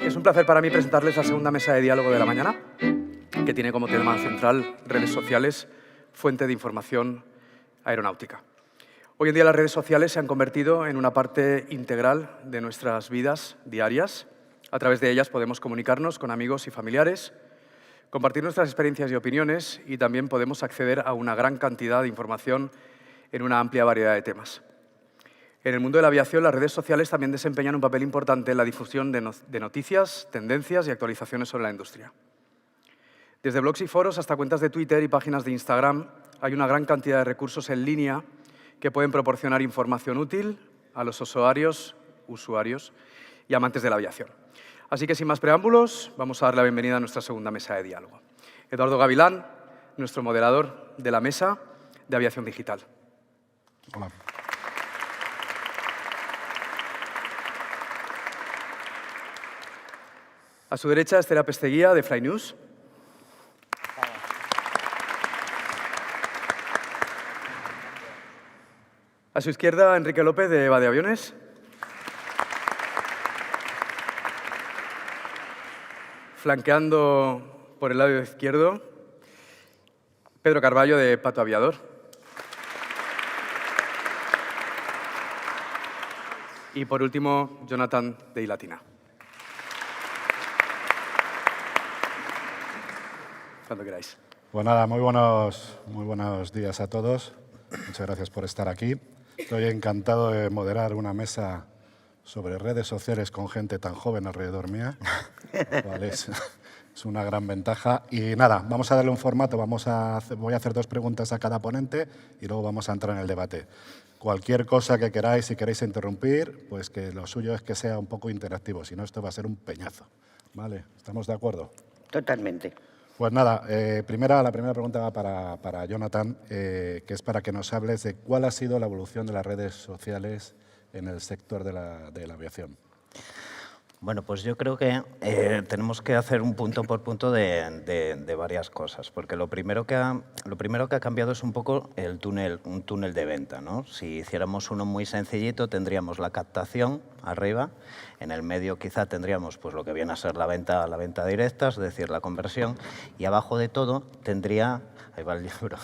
Es un placer para mí presentarles la segunda mesa de diálogo de la mañana, que tiene como tema central redes sociales, fuente de información aeronáutica. Hoy en día las redes sociales se han convertido en una parte integral de nuestras vidas diarias. A través de ellas podemos comunicarnos con amigos y familiares, compartir nuestras experiencias y opiniones y también podemos acceder a una gran cantidad de información en una amplia variedad de temas. En el mundo de la aviación, las redes sociales también desempeñan un papel importante en la difusión de noticias, tendencias y actualizaciones sobre la industria. Desde blogs y foros hasta cuentas de Twitter y páginas de Instagram, hay una gran cantidad de recursos en línea que pueden proporcionar información útil a los usuarios y amantes de la aviación. Así que, sin más preámbulos, vamos a dar la bienvenida a nuestra segunda mesa de diálogo. Eduardo Gavilán, nuestro moderador de la Mesa de Aviación Digital. Hola. A su derecha, Esther Apesteguía, de Fly News. A su izquierda, Enrique López, de EVA de Aviones. Flanqueando por el lado izquierdo, Pedro Carballo, de Pato Aviador. Y por último, Jonathan, de iLatina. Cuando queráis. Pues nada, muy buenos días a todos. Muchas gracias por estar aquí. Estoy encantado de moderar una mesa sobre redes sociales con gente tan joven alrededor mía. Vale, es una gran ventaja. Y nada, vamos a darle un formato. Voy a hacer 2 preguntas a cada ponente y luego vamos a entrar en el debate. Cualquier cosa que queráis, si queréis interrumpir, pues que lo suyo es que sea un poco interactivo. Si no, esto va a ser un peñazo. ¿Vale? ¿Estamos de acuerdo? Totalmente. Pues nada, la primera pregunta va para Jonathan, que es para que nos hables de cuál ha sido la evolución de las redes sociales en el sector de la aviación. Bueno, pues yo creo que tenemos que hacer un punto por punto de varias cosas, porque lo primero que ha cambiado es un poco un túnel de venta, ¿no? Si hiciéramos uno muy sencillito, tendríamos la captación arriba, en el medio quizá tendríamos pues lo que viene a ser la venta directa, es decir, la conversión, y abajo de todo tendría, ahí va el libro,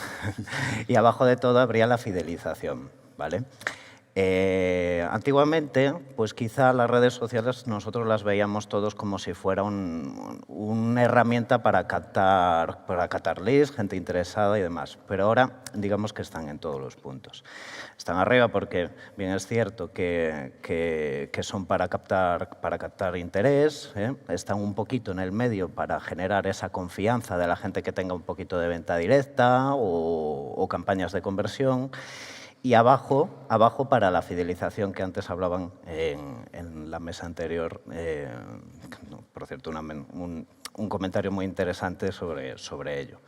y abajo de todo habría la fidelización, ¿vale? Antiguamente, pues quizá las redes sociales nosotros las veíamos todos como si fuera una herramienta para captar leads, gente interesada y demás. Pero ahora, digamos que están en todos los puntos. Están arriba porque, bien es cierto que son para captar interés, están un poquito en el medio para generar esa confianza de la gente que tenga un poquito de venta directa o campañas de conversión. Y abajo para la fidelización que antes hablaban en la mesa anterior, por cierto, un comentario muy interesante sobre ello.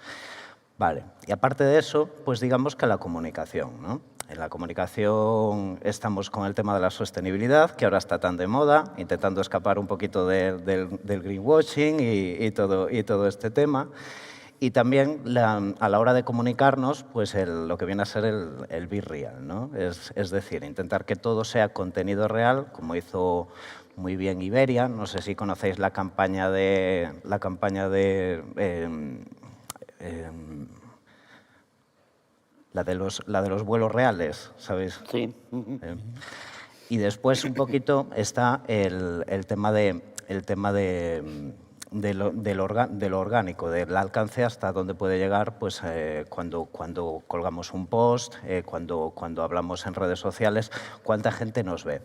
Vale, y aparte de eso, pues digamos que la comunicación, ¿no? En la comunicación estamos con el tema de la sostenibilidad, que ahora está tan de moda, intentando escapar un poquito del greenwashing y todo este tema. Y también a la hora de comunicarnos, pues lo que viene a ser el be real, ¿no? Es decir, intentar que todo sea contenido real, como hizo muy bien Iberia. No sé si conocéis la campaña de los vuelos reales, ¿sabéis? Sí. Y después un poquito está el tema de lo orgánico, del alcance hasta dónde puede llegar pues, cuando colgamos un post, cuando hablamos en redes sociales, cuánta gente nos ve.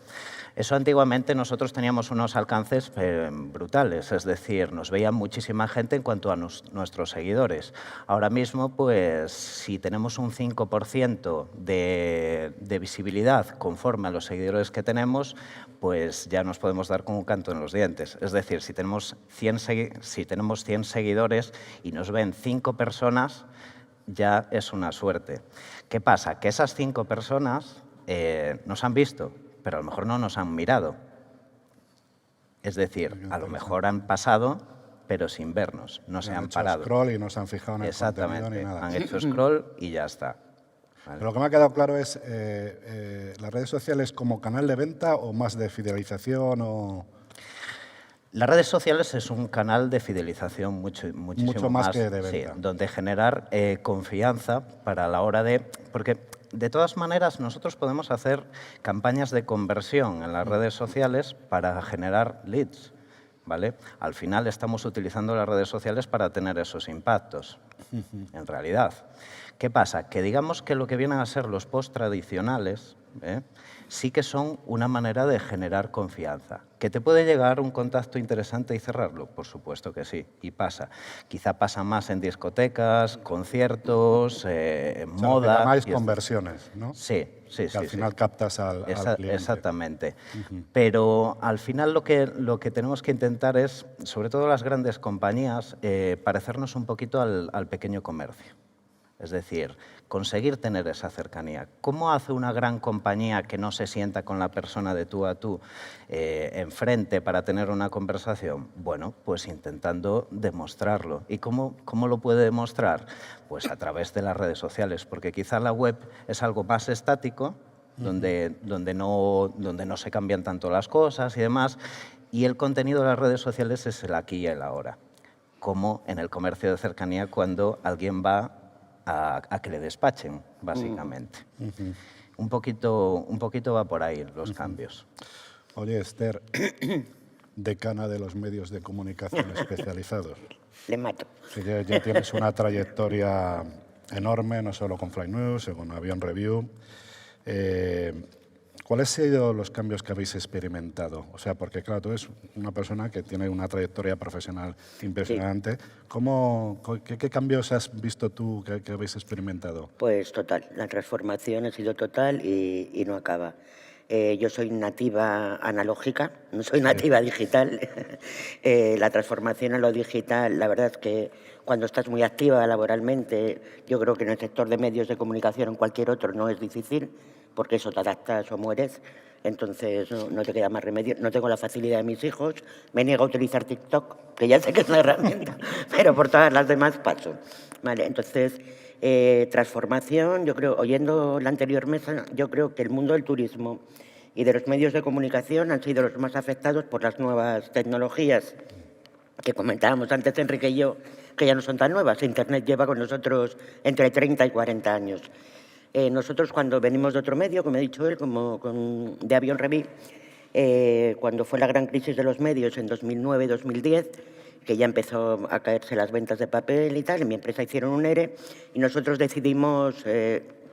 Eso antiguamente nosotros teníamos unos alcances brutales, es decir, nos veía muchísima gente en cuanto a nuestros seguidores. Ahora mismo, pues, si tenemos un 5% de visibilidad conforme a los seguidores que tenemos, pues ya nos podemos dar con un canto en los dientes. Es decir, si tenemos 100 seguidores y nos ven 5 personas, ya es una suerte. ¿Qué pasa? Que esas 5 personas nos han visto, pero a lo mejor no nos han mirado. Es decir, a lo mejor han pasado, pero sin vernos, no se han parado. Han hecho scroll y no se han fijado en el contenido ni nada. Han hecho scroll y ya está. Pero lo que me ha quedado claro es las redes sociales como canal de venta o más de fidelización o... Las redes sociales es un canal de fidelización muchísimo Mucho más que de venta. Sí, donde generar confianza para la hora de... Porque de todas maneras nosotros podemos hacer campañas de conversión en las redes sociales para generar leads, ¿vale? Al final estamos utilizando las redes sociales para tener esos impactos, en realidad. ¿Qué pasa? Que digamos que lo que vienen a ser los posts tradicionales, sí que son una manera de generar confianza. ¿Que te puede llegar un contacto interesante y cerrarlo? Por supuesto que sí, y pasa. Quizá pasa más en discotecas, conciertos, moda. Lo que llamáis conversiones, ¿no? Sí, sí, que sí. al final captas al cliente. Exactamente. Pero al final lo que tenemos que intentar es, sobre todo las grandes compañías, parecernos un poquito al pequeño comercio. Es decir, conseguir tener esa cercanía. ¿Cómo hace una gran compañía que no se sienta con la persona de tú a tú enfrente para tener una conversación? Bueno, pues intentando demostrarlo. ¿Y cómo lo puede demostrar? Pues a través de las redes sociales, porque quizá la web es algo más estático, donde no se cambian tanto las cosas y demás, y el contenido de las redes sociales es el aquí y el ahora, como en el comercio de cercanía cuando alguien va a que le despachen, básicamente. Un poquito va por ahí los cambios. Oye, Esther, decana de los medios de comunicación especializados. Le mato. Que ya tienes una trayectoria enorme, no solo con Fly News, sino con Avión Review. ¿Cuáles han sido los cambios que habéis experimentado? O sea, porque claro, tú eres una persona que tiene una trayectoria profesional impresionante. Sí. ¿Qué cambios has visto tú que habéis experimentado? Pues total, la transformación ha sido total y no acaba. Yo soy nativa analógica, no soy nativa digital. La transformación a lo digital, la verdad es que cuando estás muy activa laboralmente, yo creo que en el sector de medios de comunicación o en cualquier otro no es difícil, porque eso te adaptas o mueres, entonces no te queda más remedio. No tengo la facilidad de mis hijos, me niego a utilizar TikTok, que ya sé que es una herramienta, pero por todas las demás paso. Vale, entonces, transformación, yo creo, oyendo la anterior mesa, yo creo que el mundo del turismo y de los medios de comunicación han sido los más afectados por las nuevas tecnologías que comentábamos antes Enrique y yo, que ya no son tan nuevas. Internet lleva con nosotros entre 30 y 40 años. Nosotros cuando venimos de otro medio, como he dicho él, de Avión Review, cuando fue la gran crisis de los medios en 2009-2010, que ya empezó a caerse las ventas de papel y tal, en mi empresa hicieron un ERE y nosotros decidimos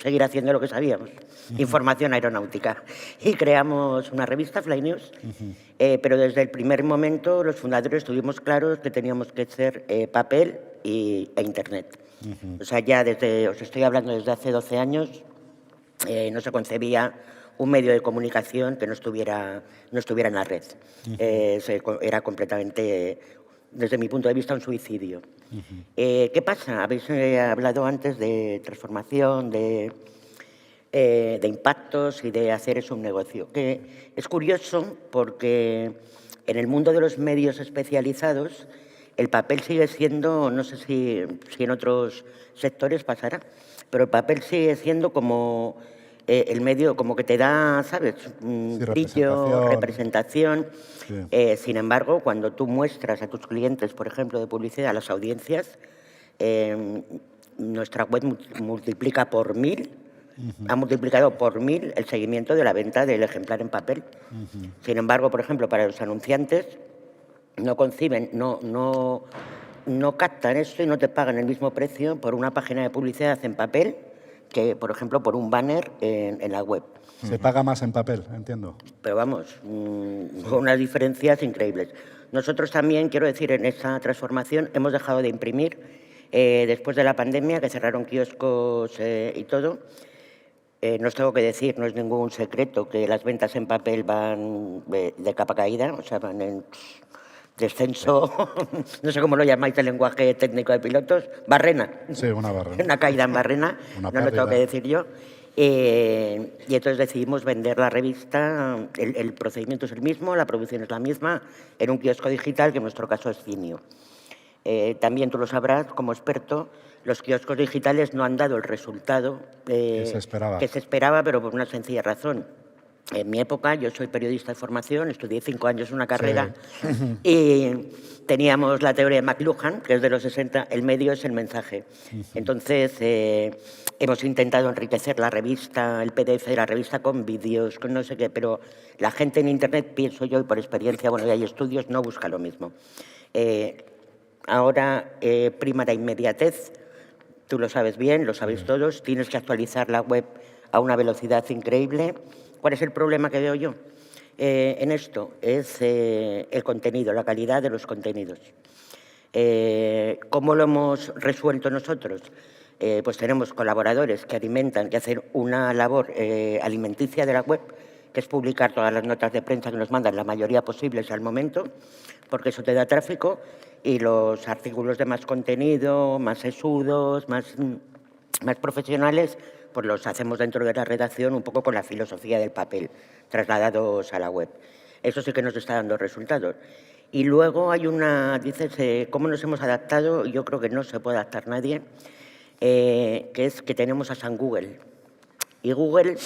seguir haciendo lo que sabíamos, información aeronáutica. Y creamos una revista, Fly News, pero desde el primer momento los fundadores tuvimos claros que teníamos que ser papel e Internet. O sea, ya os estoy hablando desde hace 12 años, no se concebía un medio de comunicación que no estuviera en la red. Era completamente, desde mi punto de vista, un suicidio. ¿Qué pasa? Habéis hablado antes de transformación, de impactos y de hacer eso un negocio. Que es curioso porque en el mundo de los medios especializados el papel sigue siendo, no sé si en otros sectores pasará, pero el papel sigue siendo como el medio, como que te da, ¿sabes? Brillo, representación. Sí. Sin embargo, cuando tú muestras a tus clientes, por ejemplo, de publicidad, a las audiencias, nuestra web multiplica por 1000, ha multiplicado por 1000 el seguimiento de la venta del ejemplar en papel. Sin embargo, por ejemplo, para los anunciantes, no conciben, no captan eso y no te pagan el mismo precio por una página de publicidad en papel que, por ejemplo, por un banner en la web. Se paga más en papel, entiendo. Pero vamos, con unas diferencias increíbles. Nosotros también, quiero decir, en esa transformación hemos dejado de imprimir. Después de la pandemia, que cerraron kioscos y todo, no os tengo que decir, no es ningún secreto que las ventas en papel van de capa caída, o sea, van en descenso, no sé cómo lo llamáis el lenguaje técnico de pilotos, barrena. Sí, una barrena. Una caída en barrena, no lo tengo que decir yo. Y entonces decidimos vender la revista, el procedimiento es el mismo, la producción es la misma, en un kiosco digital, que en nuestro caso es Cinio. También tú lo sabrás, como experto, los kioscos digitales no han dado el resultado que se esperaba, pero por una sencilla razón. En mi época, yo soy periodista de formación, estudié 5 años una carrera y teníamos la teoría de McLuhan, que es de los 60, el medio es el mensaje. Entonces, hemos intentado enriquecer la revista, el PDF de la revista con vídeos, con no sé qué, pero la gente en Internet, pienso yo, y por experiencia, bueno, y hay estudios, no busca lo mismo. Ahora prima la inmediatez, tú lo sabes bien, lo sabéis todos, tienes que actualizar la web a una velocidad increíble. ¿Cuál es el problema que veo yo en esto? Es el contenido, la calidad de los contenidos. ¿Cómo lo hemos resuelto nosotros? Pues tenemos colaboradores que alimentan, que hacen una labor alimenticia de la web, que es publicar todas las notas de prensa que nos mandan, la mayoría posibles al momento, porque eso te da tráfico, y los artículos de más contenido, más sesudos, más profesionales, pues los hacemos dentro de la redacción un poco con la filosofía del papel, trasladados a la web. Eso sí que nos está dando resultados. Y luego hay una, dices, ¿cómo nos hemos adaptado? Yo creo que no se puede adaptar nadie, que es que tenemos a San Google. Y Google,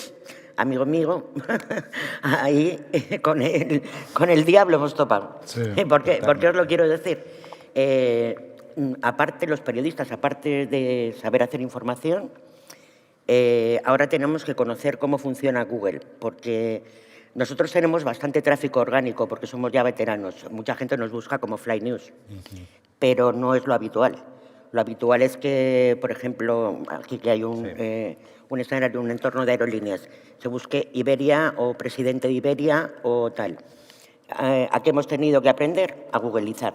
amigo mío, ahí con el diablo hemos topado. Sí, ¿Por qué os lo quiero decir? Aparte, los periodistas, aparte de saber hacer información, ahora tenemos que conocer cómo funciona Google, porque nosotros tenemos bastante tráfico orgánico, porque somos ya veteranos. Mucha gente nos busca como Fly News, pero no es lo habitual. Lo habitual es que, por ejemplo, aquí que hay un escenario, un entorno de aerolíneas, se busque Iberia o presidente de Iberia o tal. ¿A qué hemos tenido que aprender? A googleizar.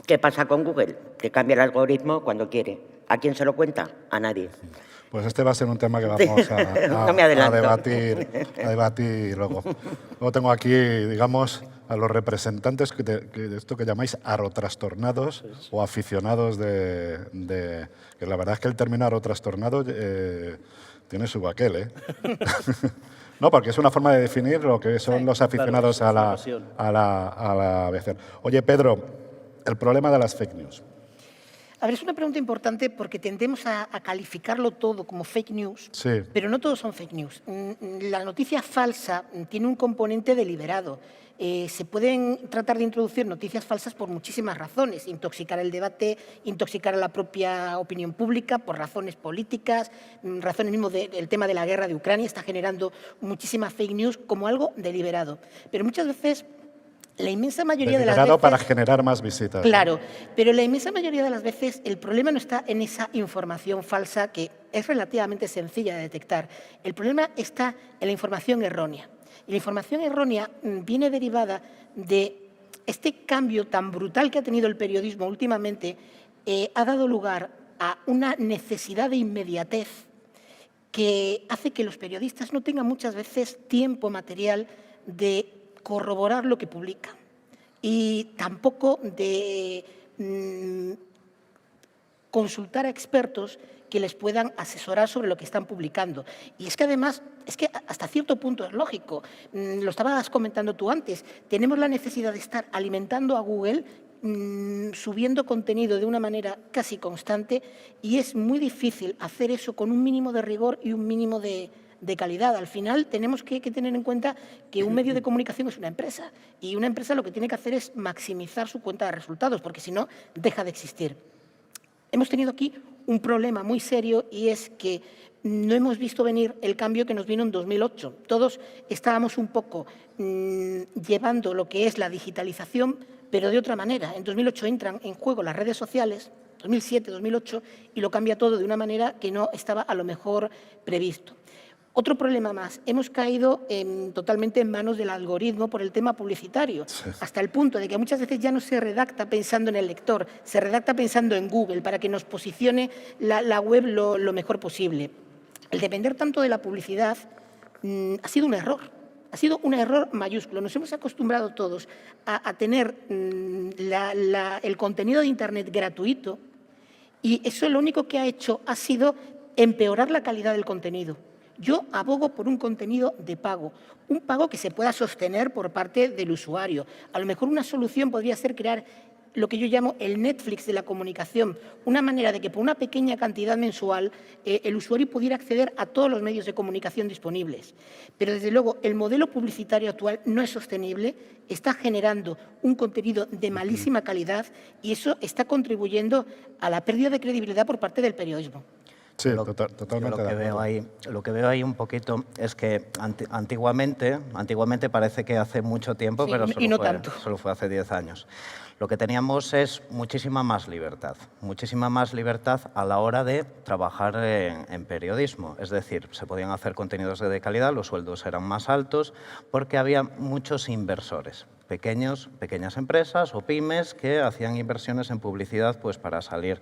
¿Qué pasa con Google? Te cambia el algoritmo cuando quiere. ¿A quién se lo cuenta? A nadie. Pues este va a ser un tema que vamos a debatir luego. Luego tengo aquí, digamos, a los representantes de esto que llamáis arotrastornados o aficionados que la verdad es que el término arotrastornado tiene su aquel, ¿eh? No, porque es una forma de definir lo que son los aficionados a la vecer. Oye, Pedro, el problema de las fake news. A ver, es una pregunta importante porque tendemos a calificarlo todo como fake news, Sí. pero no todos son fake news. La noticia falsa tiene un componente deliberado. Se pueden tratar de introducir noticias falsas por muchísimas razones. Intoxicar el debate, intoxicar a la propia opinión pública por razones políticas, razones mismo del tema de la guerra de Ucrania está generando muchísimas fake news como algo deliberado. Pero muchas veces la inmensa mayoría de las veces, para generar más visitas. Claro, pero la inmensa mayoría de las veces el problema no está en esa información falsa que es relativamente sencilla de detectar. El problema está en la información errónea. Y la información errónea viene derivada de este cambio tan brutal que ha tenido el periodismo últimamente, ha dado lugar a una necesidad de inmediatez que hace que los periodistas no tengan muchas veces tiempo material de corroborar lo que publican y tampoco de consultar a expertos que les puedan asesorar sobre lo que están publicando. Y es que además, es que hasta cierto punto es lógico, lo estabas comentando tú antes, tenemos la necesidad de estar alimentando a Google, subiendo contenido de una manera casi constante y es muy difícil hacer eso con un mínimo de rigor y un mínimo de calidad. Al final tenemos que tener en cuenta que un medio de comunicación es una empresa y una empresa lo que tiene que hacer es maximizar su cuenta de resultados porque si no deja de existir. Hemos tenido aquí un problema muy serio y es que no hemos visto venir el cambio que nos vino en 2008. Todos estábamos un poco llevando lo que es la digitalización, pero de otra manera. En 2008 entran en juego las redes sociales, 2007, 2008, y lo cambia todo de una manera que no estaba a lo mejor previsto. Otro problema más, hemos caído totalmente en manos del algoritmo por el tema publicitario, hasta el punto de que muchas veces ya no se redacta pensando en el lector, se redacta pensando en Google para que nos posicione la web lo mejor posible. El depender tanto de la publicidad ha sido un error mayúsculo. Nos hemos acostumbrado todos a tener el contenido de Internet gratuito y eso lo único que ha hecho ha sido empeorar la calidad del contenido. Yo abogo por un contenido de pago, un pago que se pueda sostener por parte del usuario. A lo mejor una solución podría ser crear lo que yo llamo el Netflix de la comunicación, una manera de que por una pequeña cantidad mensual el usuario pudiera acceder a todos los medios de comunicación disponibles. Pero desde luego el modelo publicitario actual no es sostenible, está generando un contenido de malísima calidad y eso está contribuyendo a la pérdida de credibilidad por parte del periodismo. Sí, Yo totalmente lo de acuerdo. lo que veo ahí un poquito es que antiguamente parece que hace mucho tiempo, Sí, pero y no tanto. solo fue hace 10 años. Lo que teníamos es muchísima más libertad a la hora de trabajar en periodismo. Es decir, se podían hacer contenidos de calidad, los sueldos eran más altos, porque había muchos inversores, pequeñas empresas o pymes que hacían inversiones en publicidad pues, para salir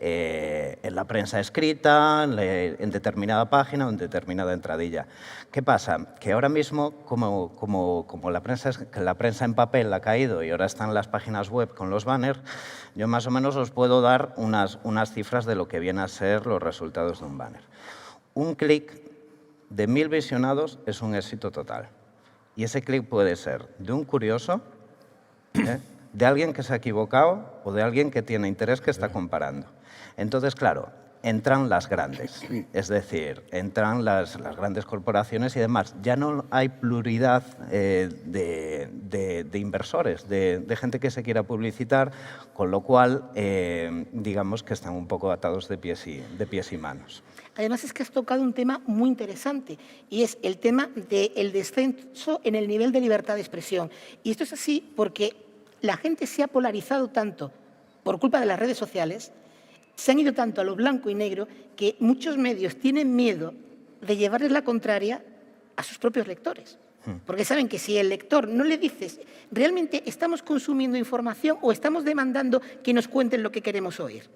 en la prensa escrita, en determinada página o en determinada entradilla. ¿Qué pasa? Que ahora mismo, como la prensa en papel ha caído y ahora están las páginas web con los banners, yo más o menos os puedo dar unas cifras de lo que vienen a ser los resultados de un banner. Un clic de 1000 visionados es un éxito total. Y ese clic puede ser de un curioso, de alguien que se ha equivocado o de alguien que tiene interés que está comparando. Entonces, claro, entran las grandes, es decir, entran las grandes corporaciones y demás. Ya no hay pluralidad de inversores, de gente que se quiera publicitar, con lo cual, digamos que están un poco atados de pies y manos. Además es que has tocado un tema muy interesante y es el tema del descenso en el nivel de libertad de expresión. Y esto es así porque la gente se ha polarizado tanto por culpa de las redes sociales, se han ido tanto a lo blanco y negro que muchos medios tienen miedo de llevarles la contraria a sus propios lectores. Porque saben que si el lector no le dices, realmente estamos consumiendo información o estamos demandando que nos cuenten lo que queremos oír.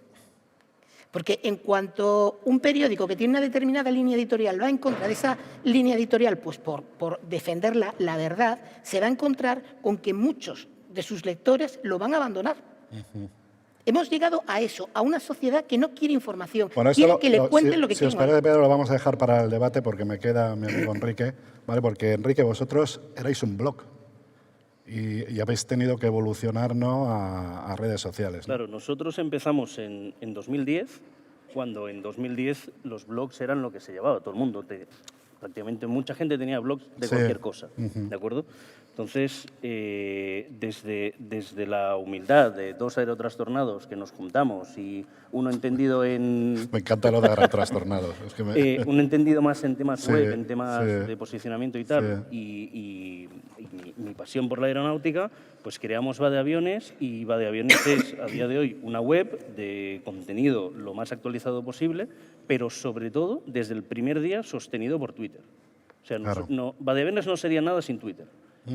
Porque en cuanto un periódico que tiene una determinada línea editorial va en contra de esa línea editorial, pues por defender la verdad, se va a encontrar con que muchos de sus lectores lo van a abandonar. Hemos llegado a eso, a una sociedad que no quiere información, Bueno, quiere que le cuenten lo que si os quieren. parece, Pedro, lo vamos a dejar para el debate porque me queda mi amigo Enrique, ¿vale? Porque, Enrique, vosotros erais un blog y habéis tenido que evolucionar, ¿no?, a redes sociales, ¿no? Claro, nosotros empezamos en 2010, cuando en 2010 los blogs eran lo que se llevaba, todo el mundo, prácticamente mucha gente tenía blogs de cualquier cosa, ¿de acuerdo? Entonces, desde la humildad de dos aerotrastornados que nos juntamos y uno entendido en... Me encanta lo de trastornados. Es que un entendido más en temas Sí, web, en temas sí. de posicionamiento y tal, Sí. y mi pasión por la aeronáutica, pues creamos Va de Aviones, y Va de Aviones es, a día de hoy, una web de contenido lo más actualizado posible, pero sobre todo, desde el primer día, sostenido por Twitter. O sea, Claro. Va de Aviones no sería nada sin Twitter.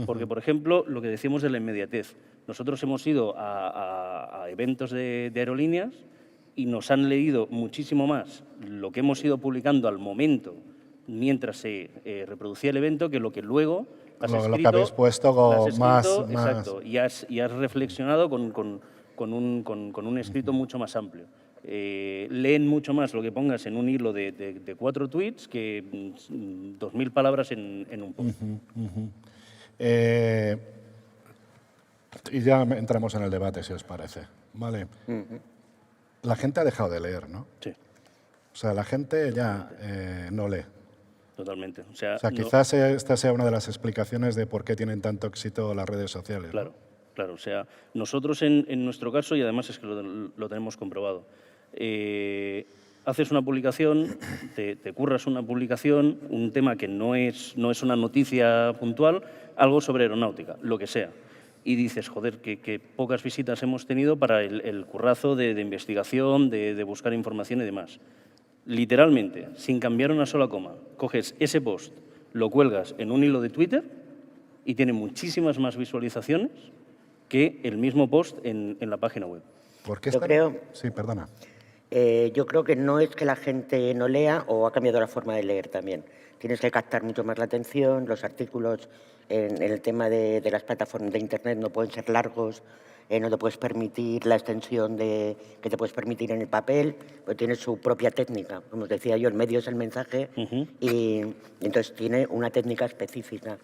Porque, por ejemplo, lo que decíamos de la inmediatez. Nosotros hemos ido a eventos de aerolíneas y nos han leído muchísimo más lo que hemos ido publicando al momento mientras se reproducía el evento que lo que luego has Lo que escrito. habéis puesto lo has más- escrito, más- exacto, y has reflexionado con un escrito mucho más amplio. Leen mucho más lo que pongas en un hilo de 4 tweets que 2000 palabras en un post. Y ya entramos en el debate, si os parece. Vale. La gente ha dejado de leer, ¿no? Sí, O sea, la gente ya no lee. totalmente. O sea, O sea, no- quizás esta sea una de las explicaciones de por qué tienen tanto éxito las redes sociales, ¿no? Claro, claro. O sea, nosotros en nuestro caso, y además es que lo tenemos comprobado, haces una publicación, te curras una publicación, un tema que no es una noticia puntual, algo sobre aeronáutica, lo que sea. Y dices, joder, que pocas visitas hemos tenido para el currazo de investigación, de buscar información y demás. Literalmente, sin cambiar una sola coma, coges ese post, lo cuelgas en un hilo de Twitter y tiene muchísimas más visualizaciones que el mismo post en la página web. ¿Por qué Yo está- creo- Sí, perdona. Yo creo que no es que la gente no lea o ha cambiado la forma de leer también. Tienes que captar mucho más la atención, los artículos en el tema de las plataformas de Internet no pueden ser largos, no te puedes permitir la extensión que te puedes permitir en el papel, pues tiene su propia técnica. Como os decía yo, el medio es el mensaje y entonces tiene una técnica específica.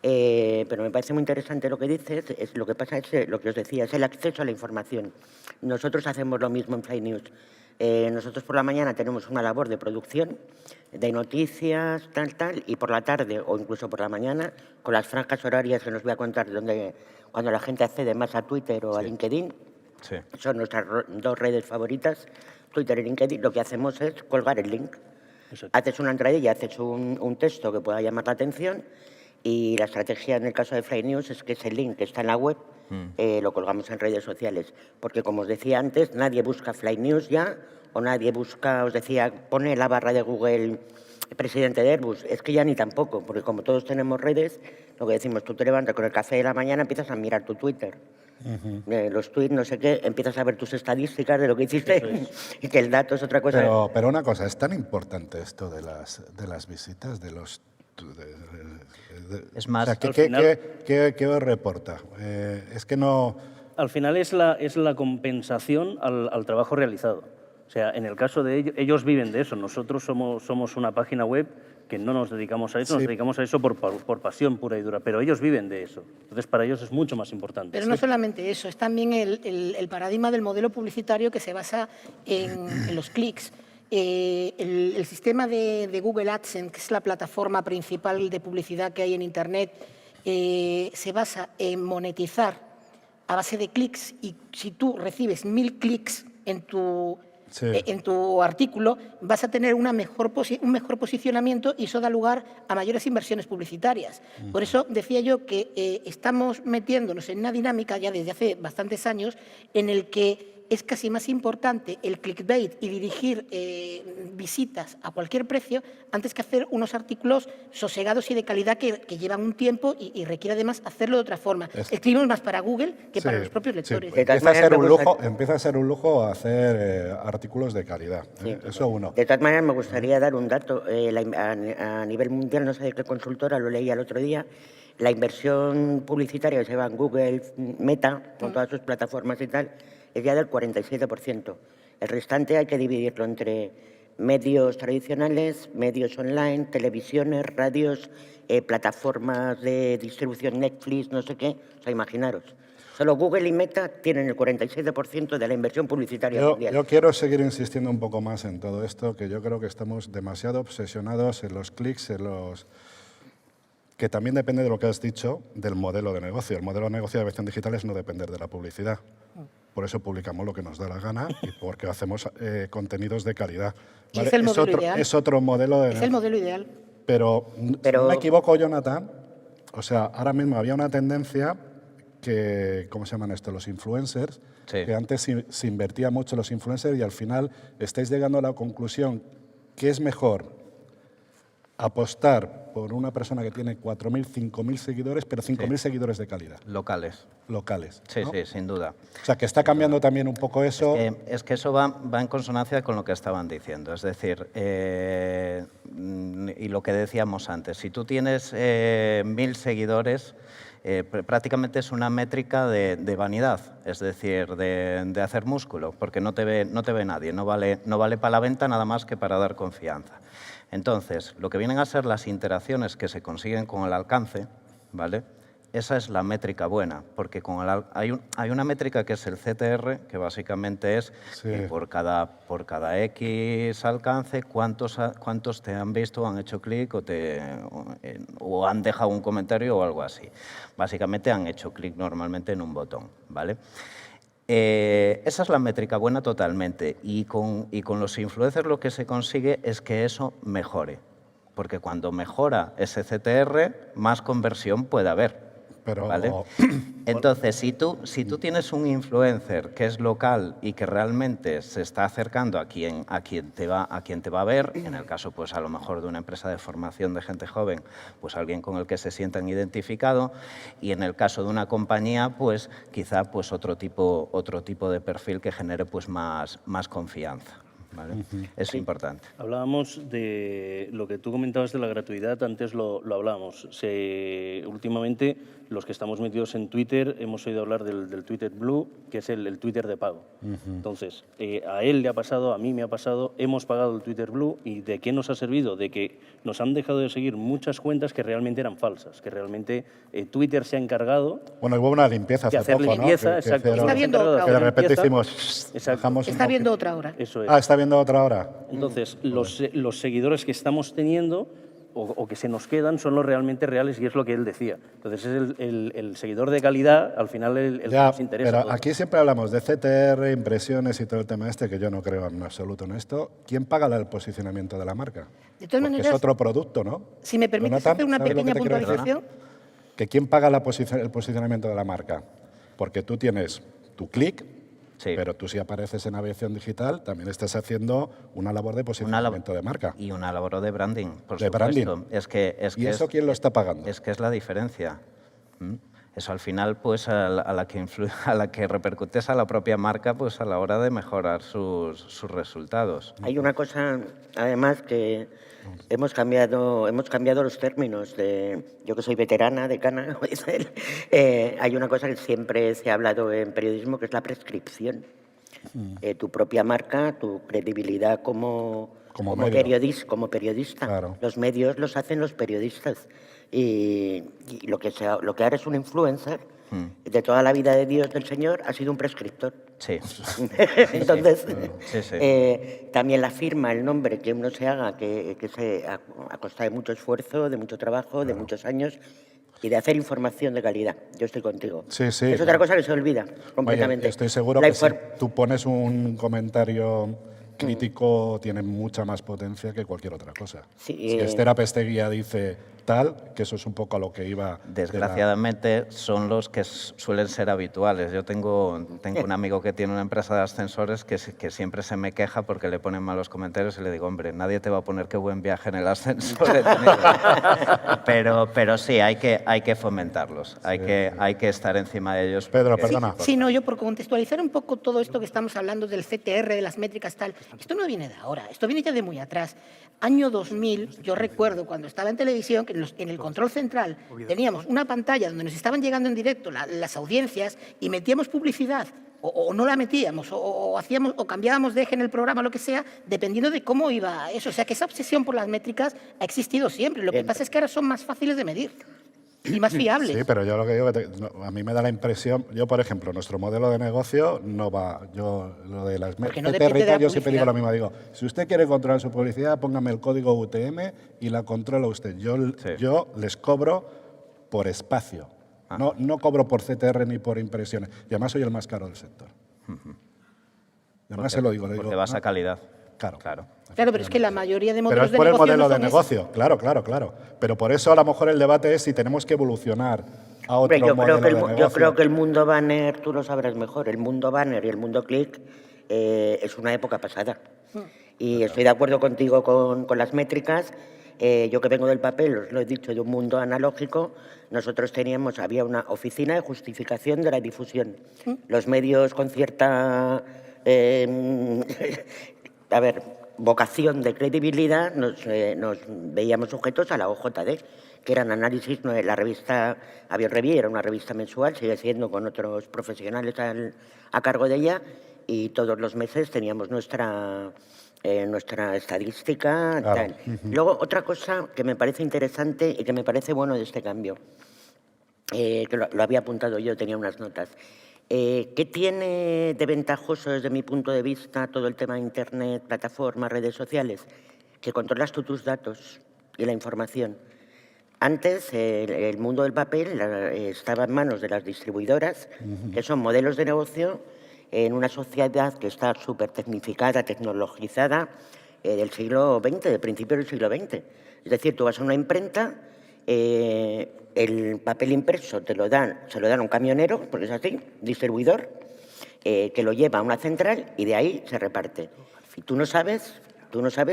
Pero me parece muy interesante lo que dices. Lo que pasa es lo que os decía, es el acceso a la información. Nosotros hacemos lo mismo en Fly News. Nosotros por la mañana tenemos una labor de producción, de noticias, tal, y por la tarde o incluso por la mañana, con las franjas horarias que nos voy a contar, cuando la gente accede más a Twitter o a LinkedIn, son nuestras dos redes favoritas, Twitter y LinkedIn, lo que hacemos es colgar el link. Exacto. Haces una entradilla, haces un texto que pueda llamar la atención, y la estrategia en el caso de Fly News es que ese link que está en la web lo colgamos en redes sociales. Porque, como os decía antes, nadie busca Fly News ya, o nadie busca, os decía, pone la barra de Google presidente de Airbus. Es que ya ni tampoco, porque como todos tenemos redes, lo que decimos, tú te levantas con el café de la mañana, empiezas a mirar tu Twitter. Los tweets, no sé qué, empiezas a ver tus estadísticas de lo que hiciste y que el dato es otra cosa. Pero una cosa, ¿es tan importante esto de las visitas, de los... Es más, o sea, al final- ¿qué os reporta? Es que no... Al final es la compensación al trabajo realizado. O sea, en el caso de ellos viven de eso. Nosotros somos una página web que no nos dedicamos a eso, nos dedicamos a eso por pasión pura y dura, pero ellos viven de eso. Entonces, para ellos es mucho más importante. Pero no solamente eso, es también el paradigma del modelo publicitario que se basa en los clics. El sistema de Google AdSense, que es la plataforma principal de publicidad que hay en Internet, se basa en monetizar a base de clics, y si tú recibes 1000 clics en tu artículo, vas a tener un mejor posicionamiento, y eso da lugar a mayores inversiones publicitarias. Por eso decía yo que estamos metiéndonos en una dinámica ya desde hace bastantes años en el que es casi más importante el clickbait y dirigir visitas a cualquier precio antes que hacer unos artículos sosegados y de calidad que llevan un tiempo y requiere además hacerlo de otra forma. Escribimos más para Google que para los propios lectores. Empieza a ser un lujo hacer artículos de calidad. Eso uno. De todas maneras, me gustaría dar un dato. A nivel mundial, no sé de qué consultora, lo leí el otro día, la inversión publicitaria que se va en Google, Meta, con todas sus plataformas y tal, es ya del 47%. El restante hay que dividirlo entre medios tradicionales, medios online, televisiones, radios, plataformas de distribución Netflix, no sé qué. O sea, imaginaros. Solo Google y Meta tienen el 47% de la inversión publicitaria mundial. Yo quiero seguir insistiendo un poco más en todo esto, que yo creo que estamos demasiado obsesionados en los clics, que también depende de lo que has dicho, del modelo de negocio. El modelo de negocio de versión digital es no depender de la publicidad. Por eso publicamos lo que nos da la gana y porque hacemos contenidos de calidad. ¿Vale? Es el modelo ideal. Es otro modelo de negocio. Es el modelo ideal. Pero no me equivoco, Jonathan. O sea, ahora mismo había una tendencia que, ¿cómo se llaman esto? Los influencers, que antes se invertía mucho en los influencers y al final estáis llegando a la conclusión que es mejor apostar por una persona que tiene 4.000, 5.000 seguidores, pero 5.000 seguidores de calidad. Locales. Sí, ¿no? Sí, sin duda. O sea, que está cambiando también un poco eso. Es que eso va en consonancia con lo que estaban diciendo. Es decir, y lo que decíamos antes, si tú tienes 1.000 seguidores, prácticamente es una métrica de vanidad, es decir, de hacer músculo, porque no te ve nadie, no vale para la venta nada más que para dar confianza. Entonces, lo que vienen a ser las interacciones que se consiguen con el alcance, ¿vale? Esa es la métrica buena, porque hay una métrica que es el CTR, que básicamente es por cada X alcance, cuántos te han visto, o han hecho clic o han dejado un comentario o algo así. Básicamente han hecho clic normalmente en un botón, ¿vale? Esa es la métrica buena totalmente, y con los influencers lo que se consigue es que eso mejore, porque cuando mejora ese CTR, más conversión puede haber. ¿Vale? Entonces, si tú tienes un influencer que es local y que realmente se está acercando a quien te va a ver, en el caso pues a lo mejor de una empresa de formación de gente joven, pues alguien con el que se sientan identificado, y en el caso de una compañía, pues quizá pues otro tipo de perfil que genere pues más confianza. ¿vale? Es importante. Hablábamos de lo que tú comentabas de la gratuidad, antes lo hablábamos. Últimamente, los que estamos metidos en Twitter, hemos oído hablar del Twitter Blue, que es el Twitter de pago. Entonces, a él le ha pasado, a mí me ha pasado, hemos pagado el Twitter Blue, ¿y de qué nos ha servido? De que nos han dejado de seguir muchas cuentas que realmente eran falsas, que realmente Twitter se ha encargado Bueno, hubo una limpieza hace de hacer poco, limpieza, ¿no? exacto. Está viendo otra Que de hora. repente hicimos... Exacto. bajamos un Está viendo poquito. otra hora. Eso es. Ah, ¿está viendo otra hora? Entonces, los seguidores que estamos teniendo o que se nos quedan son los realmente reales y es lo que él decía. Entonces, es el seguidor de calidad, al final, el que Ya, nos interesa. pero a todos. aquí siempre hablamos de CTR, impresiones y todo el tema este, que yo no creo en absoluto en esto. ¿Quién paga el posicionamiento de la marca? De todas Porque maneras, es otro producto, ¿no? si me permites Jonathan, hacer una ¿sabes lo que pequeña te quiero decir? puntualización. Que ¿quién paga el posicionamiento de la marca? Porque tú tienes tu clic, Sí. pero tú si apareces en aviación digital también estás haciendo una labor de posicionamiento de marca. Y una labor de branding, por De supuesto. branding. ¿Y eso quién lo está pagando? Es que es la diferencia. Eso al final, pues, a la que repercute es a la propia marca, pues, a la hora de mejorar sus resultados. Hay una cosa, además, que hemos cambiado los términos. Yo que soy veterana, decana, como dice él, hay una cosa que siempre se ha hablado en periodismo, que es la prescripción. Tu propia marca, tu credibilidad como periodista. Claro. Los medios los hacen los periodistas. Y lo que ahora es un influencer, de toda la vida de Dios del Señor, ha sido un prescriptor. Sí. Entonces, Sí. también la firma, el nombre que uno se haga, que a costa de mucho esfuerzo, de mucho trabajo, de muchos años y de hacer información de calidad. Yo estoy contigo. Sí, sí, Es otra claro. cosa que se olvida completamente. Oye, estoy seguro La que si infor- tú pones un comentario crítico tiene mucha más potencia que cualquier otra cosa. Sí, Si Esther Apesteguía dice tal, que eso es un poco a lo que iba... Desgraciadamente son los que suelen ser habituales. Yo tengo un amigo que tiene una empresa de ascensores que siempre se me queja porque le ponen malos comentarios y le digo, hombre, nadie te va a poner qué buen viaje en el ascensor. pero sí, hay que fomentarlos, hay que estar encima de ellos. Pedro, porque- perdona. Sí, no, yo por contextualizar un poco todo esto que estamos hablando del CTR, de las métricas tal, esto no viene de ahora, esto viene ya de muy atrás. Año 2000, yo recuerdo cuando estaba en televisión, que en el control central teníamos una pantalla donde nos estaban llegando en directo las audiencias y metíamos publicidad o no la metíamos o hacíamos o cambiábamos de eje en el programa, lo que sea, dependiendo de cómo iba eso. O sea, que esa obsesión por las métricas ha existido siempre. Lo que pasa es que ahora son más fáciles de medir y más fiables. Sí, pero yo lo que digo, a mí me da la impresión, yo por ejemplo, nuestro modelo de negocio no va, yo lo de las Porque no CTR depende y de la tal, yo siempre digo lo publicidad. mismo, digo, si usted quiere controlar su publicidad, póngame el código UTM y la controla usted. Yo les cobro por espacio, no cobro por CTR ni por impresiones, y además soy el más caro del sector. Además se lo digo, le digo, Porque vas a ¿no? calidad. Claro. Claro. Claro, pero es que la mayoría de Pero modelos es de por el negocio modelo no de son negocio, claro. Pero por eso a lo mejor el debate es si tenemos que evolucionar a otro Hombre, modelo de negocio. yo creo que el mundo banner, tú lo sabrás mejor, el mundo banner y el mundo click es una época pasada. Y estoy de acuerdo contigo con las métricas. Yo que vengo del papel, os lo he dicho, de un mundo analógico, nosotros había una oficina de justificación de la difusión. Los medios con cierta vocación de credibilidad nos veíamos sujetos a la OJD, que eran análisis, la revista Avión Review era una revista mensual, sigue siendo con otros profesionales a cargo de ella, y todos los meses teníamos nuestra estadística. Claro. Tal. Luego, otra cosa que me parece interesante y que me parece bueno de este cambio, que lo había apuntado yo, tenía unas notas. ¿Qué tiene de ventajoso desde mi punto de vista todo el tema de Internet, plataformas, redes sociales? Que controlas tú tus datos y la información. Antes, el mundo del papel estaba en manos de las distribuidoras, que son modelos de negocio en una sociedad que está súper tecnificada, tecnologizada, del siglo XX, del principio del siglo XX. Es decir, tú vas a una imprenta, el papel impreso se lo dan a un camionero, porque es así, distribuidor, que lo lleva a una central y de ahí se reparte. Y tú no sabes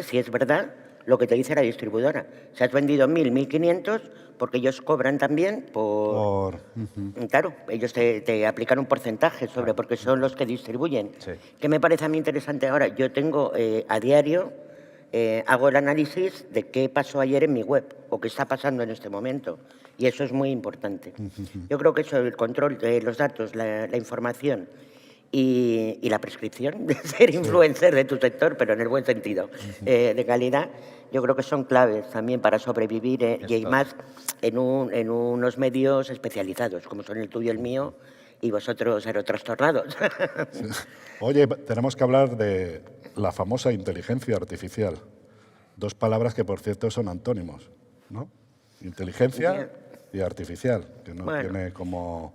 si es verdad lo que te dice la distribuidora. Si has vendido 1.000, 1.500, porque ellos cobran también por... Claro, ellos te aplican un porcentaje sobre, porque son los que distribuyen. Sí. ¿Qué me parece a mí interesante ahora? Yo tengo a diario, hago el análisis de qué pasó ayer en mi web o qué está pasando en este momento. Y eso es muy importante. Yo creo que eso, el control de los datos, la información y la prescripción de ser influencer de tu sector, pero en el buen sentido, de calidad, yo creo que son claves también para sobrevivir y más en unos medios especializados, como son el tuyo y el mío, y vosotros aerotrastornados. Sí. Oye, tenemos que hablar de la famosa inteligencia artificial. 2 palabras que, por cierto, son antónimos, ¿no? Inteligencia y artificial, que no tiene como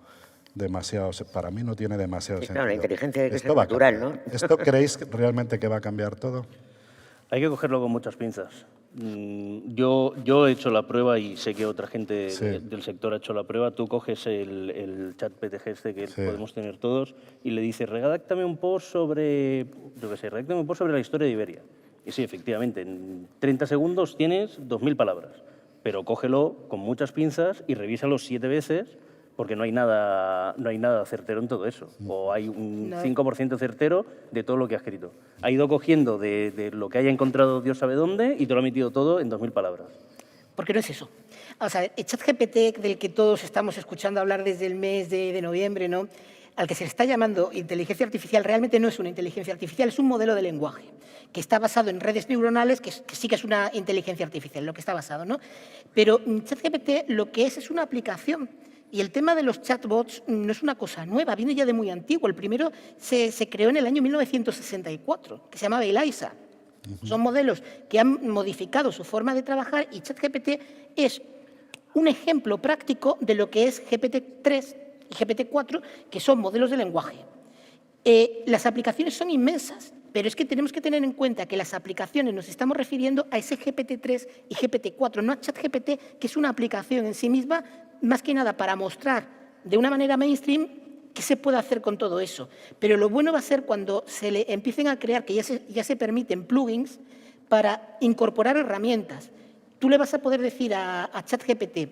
demasiado... Para mí no tiene demasiado sentido. Claro, la inteligencia tiene que ser natural, ¿no? ¿Esto creéis realmente que va a cambiar todo? Hay que cogerlo con muchas pinzas. Yo he hecho la prueba y sé que otra gente del sector ha hecho la prueba. Tú coges el chat PTG este que podemos tener todos y le dices, redáctame un post sobre, redáctame un post sobre la historia de Iberia. Y sí, efectivamente, en 30 segundos tienes 2.000 palabras. Pero cógelo con muchas pinzas y revísalo 7 veces, porque no hay nada certero en todo eso. O hay un 5% certero de todo lo que ha escrito. Ha ido cogiendo de lo que haya encontrado Dios sabe dónde y te lo ha metido todo en 2.000 palabras. Porque no es eso. O sea, el ChatGPT, del que todos estamos escuchando hablar desde el mes de noviembre, ¿no? Al que se le está llamando inteligencia artificial, realmente no es una inteligencia artificial, es un modelo de lenguaje que está basado en redes neuronales, que sí que es una inteligencia artificial, lo que está basado, ¿no? Pero ChatGPT lo que es una aplicación. Y el tema de los chatbots no es una cosa nueva, viene ya de muy antiguo. El primero se creó en el año 1964, que se llamaba ELIZA. Son modelos que han modificado su forma de trabajar y ChatGPT es un ejemplo práctico de lo que es GPT-3 y GPT-4, que son modelos de lenguaje. Las aplicaciones son inmensas, pero es que tenemos que tener en cuenta que las aplicaciones nos estamos refiriendo a ese GPT-3 y GPT-4, no a ChatGPT, que es una aplicación en sí misma, más que nada para mostrar de una manera mainstream qué se puede hacer con todo eso. Pero lo bueno va a ser cuando se le empiecen a crear, que ya se permiten plugins para incorporar herramientas. Tú le vas a poder decir a ChatGPT,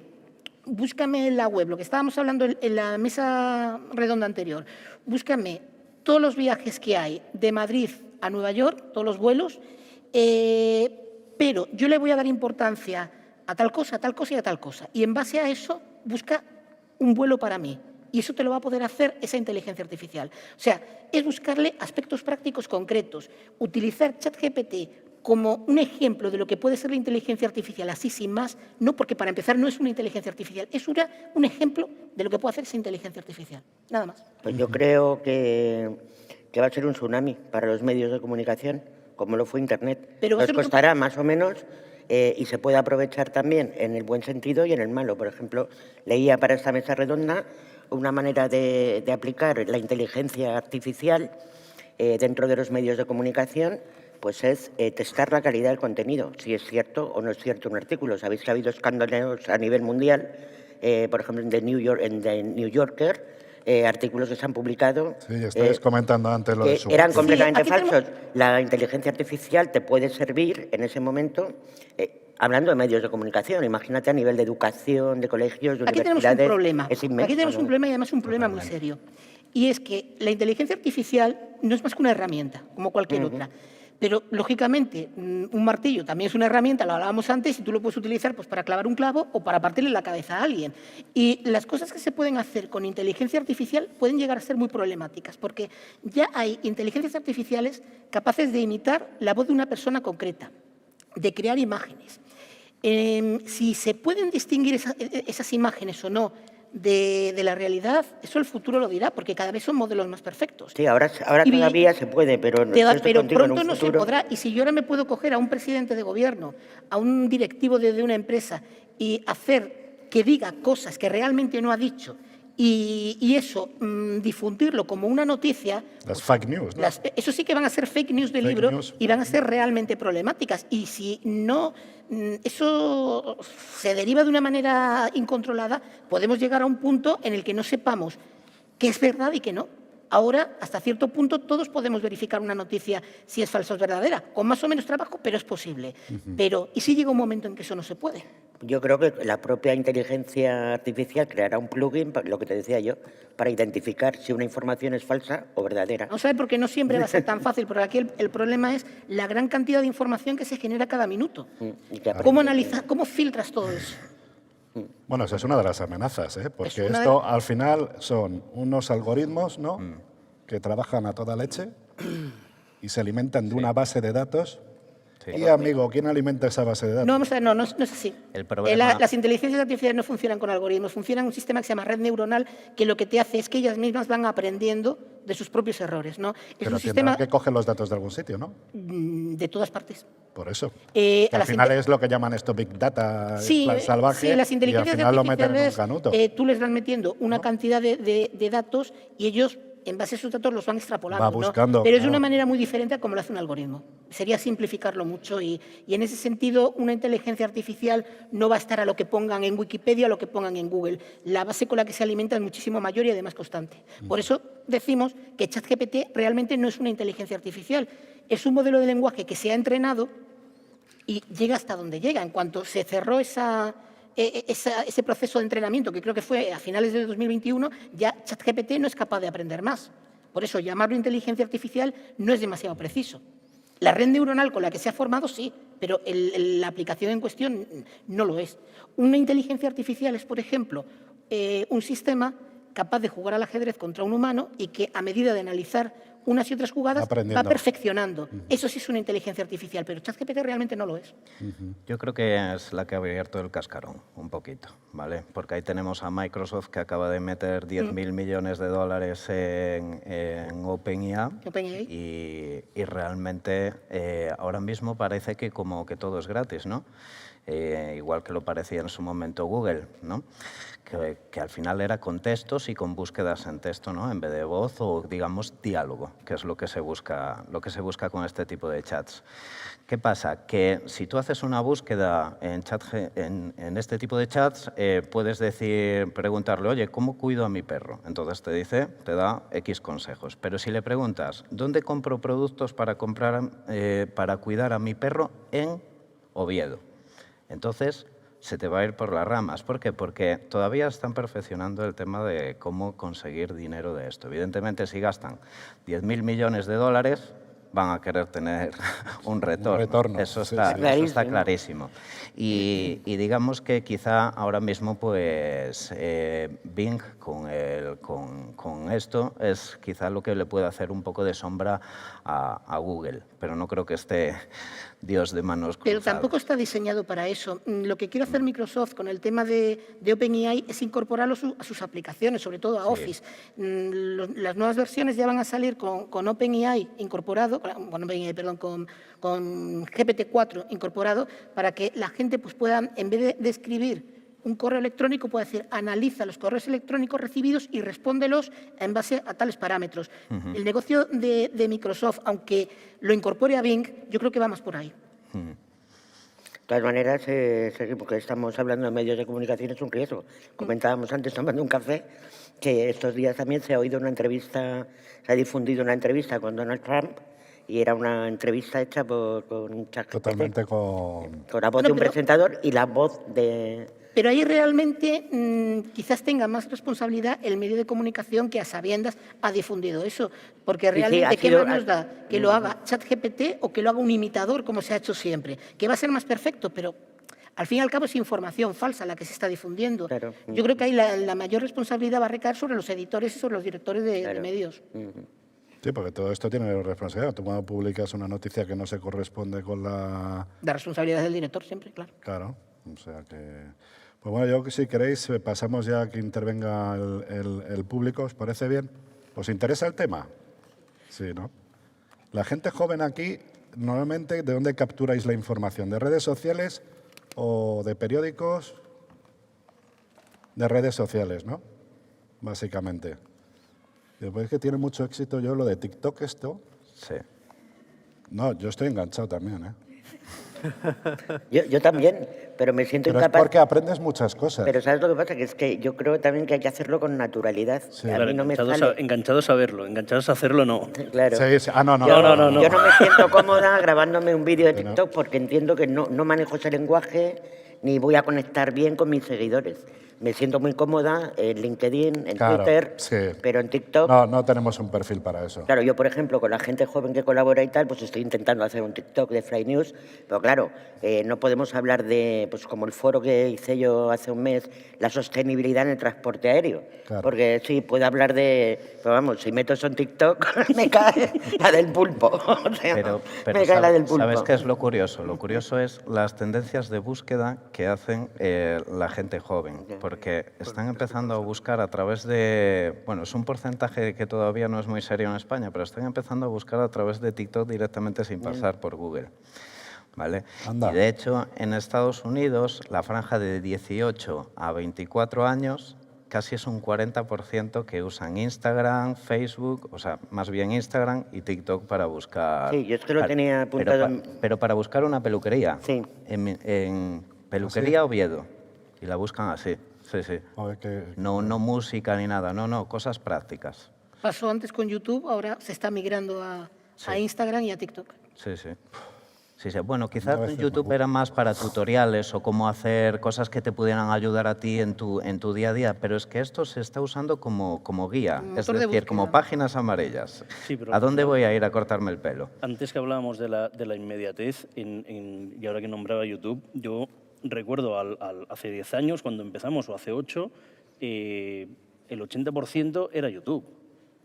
búscame en la web, lo que estábamos hablando en la mesa redonda anterior, búscame todos los viajes que hay de Madrid a Nueva York, todos los vuelos, pero yo le voy a dar importancia a tal cosa y a tal cosa. Y en base a eso, busca un vuelo para mí. Y eso te lo va a poder hacer esa inteligencia artificial. O sea, es buscarle aspectos prácticos concretos, utilizar ChatGPT como un ejemplo de lo que puede ser la inteligencia artificial, así sin más, no, porque para empezar no es una inteligencia artificial, es un ejemplo de lo que puede hacer esa inteligencia artificial, nada más. Pues yo creo que va a ser un tsunami para los medios de comunicación, como lo fue Internet. Pero nos costará más o menos y se puede aprovechar también en el buen sentido y en el malo. Por ejemplo, leía para esta mesa redonda una manera de aplicar la inteligencia artificial dentro de los medios de comunicación, pues es testar la calidad del contenido, si es cierto o no es cierto un artículo. Sabéis que ha habido escándalos a nivel mundial, por ejemplo, en The New Yorker, artículos que se han publicado. Sí, estáis comentando antes lo de su... Eran completamente falsos. La inteligencia artificial te puede servir en ese momento, hablando de medios de comunicación, imagínate a nivel de educación, de colegios, de universidades. Aquí tenemos un problema. Es inmenso, aquí tenemos ¿no? un problema y además un problema muy serio. Y es que la inteligencia artificial no es más que una herramienta, como cualquier otra. Pero, lógicamente, un martillo también es una herramienta, lo hablábamos antes, y tú lo puedes utilizar pues, para clavar un clavo o para partirle la cabeza a alguien. Y las cosas que se pueden hacer con inteligencia artificial pueden llegar a ser muy problemáticas, porque ya hay inteligencias artificiales capaces de imitar la voz de una persona concreta, de crear imágenes. Si se pueden distinguir esas imágenes o no de la realidad, eso el futuro lo dirá, porque cada vez son modelos más perfectos. Sí, ahora todavía se puede, pero pronto no se podrá. Y si yo ahora me puedo coger a un presidente de gobierno, a un directivo de una empresa y hacer que diga cosas que realmente no ha dicho y eso, difundirlo como una noticia... Las fake news, ¿no? Eso sí que van a ser fake news del libro y van a ser realmente problemáticas. Y si no, eso se deriva de una manera incontrolada, podemos llegar a un punto en el que no sepamos qué es verdad y qué no. Ahora, hasta cierto punto, todos podemos verificar una noticia si es falsa o es verdadera, con más o menos trabajo, pero es posible. Pero, ¿y si llega un momento en que eso no se puede? Yo creo que la propia inteligencia artificial creará un plugin, lo que te decía yo, para identificar si una información es falsa o verdadera. Vamos a ver, porque no siempre va a ser tan fácil, porque aquí el problema es la gran cantidad de información que se genera cada minuto. Y que ¿Cómo aparece- analizas, cómo filtras todo eso? Bueno, esa es una de las amenazas, ¿eh? Porque una de esto al final son unos algoritmos, ¿no? Que trabajan a toda leche y se alimentan de una base de datos. Y, amigo, ¿quién alimenta esa base de datos? No, vamos a ver, no es así. El problema- Las inteligencias artificiales no funcionan con algoritmos, funcionan un sistema que se llama red neuronal, que lo que te hace es que ellas mismas van aprendiendo de sus propios errores, ¿no? Es Pero un tendrán sistema que coger los datos de algún sitio, ¿no? de todas partes. Por eso. A Que al las final inte- es lo que llaman esto Big Data Sí, plan salvaje, sí, las y al inteligencias final lo meten en un artificiales, canuto. tú les vas metiendo una cantidad de datos y ellos, en base a esos datos, los van extrapolando. Va ¿no? buscando, Pero es de claro. una manera muy diferente a como lo hace un algoritmo. Sería simplificarlo mucho y en ese sentido una inteligencia artificial no va a estar a lo que pongan en Wikipedia o lo que pongan en Google. La base con la que se alimenta es muchísimo mayor y además constante. Por eso decimos que ChatGPT realmente no es una inteligencia artificial, es un modelo de lenguaje que se ha entrenado y llega hasta donde llega. En cuanto se cerró ese proceso de entrenamiento, que creo que fue a finales de 2021, ya ChatGPT no es capaz de aprender más. Por eso, llamarlo inteligencia artificial no es demasiado preciso. La red neuronal con la que se ha formado, sí, pero la aplicación en cuestión no lo es. Una inteligencia artificial es, por ejemplo, un sistema capaz de jugar al ajedrez contra un humano y que, a medida de analizar unas y otras jugadas, va Aprendiendo. perfeccionando. Eso sí es una inteligencia artificial, pero ChatGPT realmente no lo es. Yo creo que es la que ha abierto el cascarón, un poquito, ¿vale? Porque ahí tenemos a Microsoft que acaba de meter 10.000 millones de dólares en OpenAI OpenAI. y realmente ahora mismo parece que como que todo es gratis, ¿no? Igual que lo parecía en su momento Google, ¿no? Que al final era con textos y con búsquedas en texto, ¿no? En vez de voz o, digamos, diálogo, que es lo que se busca con este tipo de chats. ¿Qué pasa? Que si tú haces una búsqueda en este tipo de chats, puedes preguntarle, oye, ¿cómo cuido a mi perro? Entonces te da X consejos. Pero si le preguntas, ¿dónde compro productos para cuidar a mi perro? En Oviedo. Entonces se te va a ir por las ramas. ¿Por qué? Porque todavía están perfeccionando el tema de cómo conseguir dinero de esto. Evidentemente, si gastan 10.000 millones de dólares, van a querer tener un retorno. retorno, Eso sí, está, sí. eso está clarísimo. Y digamos que quizá ahora mismo pues Bing con esto es quizá lo que le puede hacer un poco de sombra a Google, pero no creo que esté Dios de manos cruzadas. Pero tampoco está diseñado para eso. Lo que quiere hacer Microsoft con el tema de OpenAI es incorporarlo a sus aplicaciones, sobre todo a Office. Las nuevas versiones ya van a salir con OpenAI incorporado, con GPT-4 incorporado, para que la gente pues, pueda, en vez de escribir un correo electrónico, puede decir, analiza los correos electrónicos recibidos y respóndelos en base a tales parámetros. El negocio de Microsoft, aunque lo incorpore a Bing, yo creo que va más por ahí. De todas maneras, porque estamos hablando de medios de comunicación, es un riesgo. Comentábamos antes, tomando un café, que estos días también se ha difundido una entrevista con Donald Trump, y era una entrevista hecha con ChatGPT. Totalmente con Con la voz de un presentador y la voz de... Pero ahí realmente quizás tenga más responsabilidad el medio de comunicación que a sabiendas ha difundido eso. Porque realmente, ha ¿qué sido- más nos da? ¿Que lo haga ChatGPT o que lo haga un imitador, como se ha hecho siempre? Que va a ser más perfecto, pero al fin y al cabo es información falsa la que se está difundiendo. Claro. Yo creo que ahí la mayor responsabilidad va a recaer sobre los editores y sobre los directores de medios. Sí, porque todo esto tiene responsabilidad. Tú cuando publicas una noticia que no se corresponde con la... La responsabilidad del director siempre, claro. Claro, o sea que... Pues bueno, yo si queréis pasamos ya a que intervenga el público, ¿os parece bien? ¿Os interesa el tema? Sí, ¿no? La gente joven aquí, normalmente, ¿de dónde capturáis la información? ¿De redes sociales o de periódicos? De redes sociales, ¿no? Básicamente. Después que tiene mucho éxito yo lo de TikTok esto. Sí. No, yo estoy enganchado también, ¿eh? Yo también, pero me siento Pero es incapaz. porque aprendes muchas cosas. Pero ¿sabes lo que pasa? Que es que yo creo también que hay que hacerlo con naturalidad. Sí. A Claro, mí no me enganchados, sale. enganchados a verlo, enganchados a hacerlo no. Claro. Sí, sí. Ah, no, no. Yo, no. yo no me siento cómoda grabándome un vídeo de Que no. TikTok porque entiendo que no manejo ese lenguaje ni voy a conectar bien con mis seguidores. Me siento muy cómoda en LinkedIn, en Claro, Twitter, sí. pero en TikTok... No tenemos un perfil para eso. Claro, yo, por ejemplo, con la gente joven que colabora y tal, pues estoy intentando hacer un TikTok de Fly News, pero claro, no podemos hablar de, pues como el foro que hice yo hace un mes, la sostenibilidad en el transporte aéreo. Claro. Porque sí, puedo hablar de, pero vamos, si meto eso en TikTok, me cae la del pulpo. O sea, Pero me cae la del pulpo. ¿sabes qué es lo curioso? Lo curioso es las tendencias de búsqueda que hacen la gente joven, porque están empezando a buscar a través de... Bueno, es un porcentaje que todavía no es muy serio en España, pero están empezando a buscar a través de TikTok directamente sin pasar por Google. ¿Vale? Anda. Y de hecho, en Estados Unidos, la franja de 18 a 24 años casi es un 40% que usan Instagram, Facebook, o sea, más bien Instagram y TikTok para buscar... Sí, yo es que lo tenía apuntado en- Pero para buscar una peluquería. Sí. En Peluquería Oviedo. Y la buscan así. Sí, sí. Joder, No música ni nada, no, cosas prácticas. Pasó antes con YouTube, ahora se está migrando a Instagram y a TikTok. Sí, sí. Sí, sí. Bueno, quizás A veces YouTube era más para tutoriales o cómo hacer cosas que te pudieran ayudar a ti en tu día a día, pero es que esto se está usando como guía, es Motor de decir, como búsqueda. páginas amarillas. Sí, pero- ¿A dónde voy a ir a cortarme el pelo? Antes que hablábamos de la inmediatez, y ahora que nombraba YouTube, yo recuerdo hace 10 años, cuando empezamos, o hace 8, el 80% era YouTube.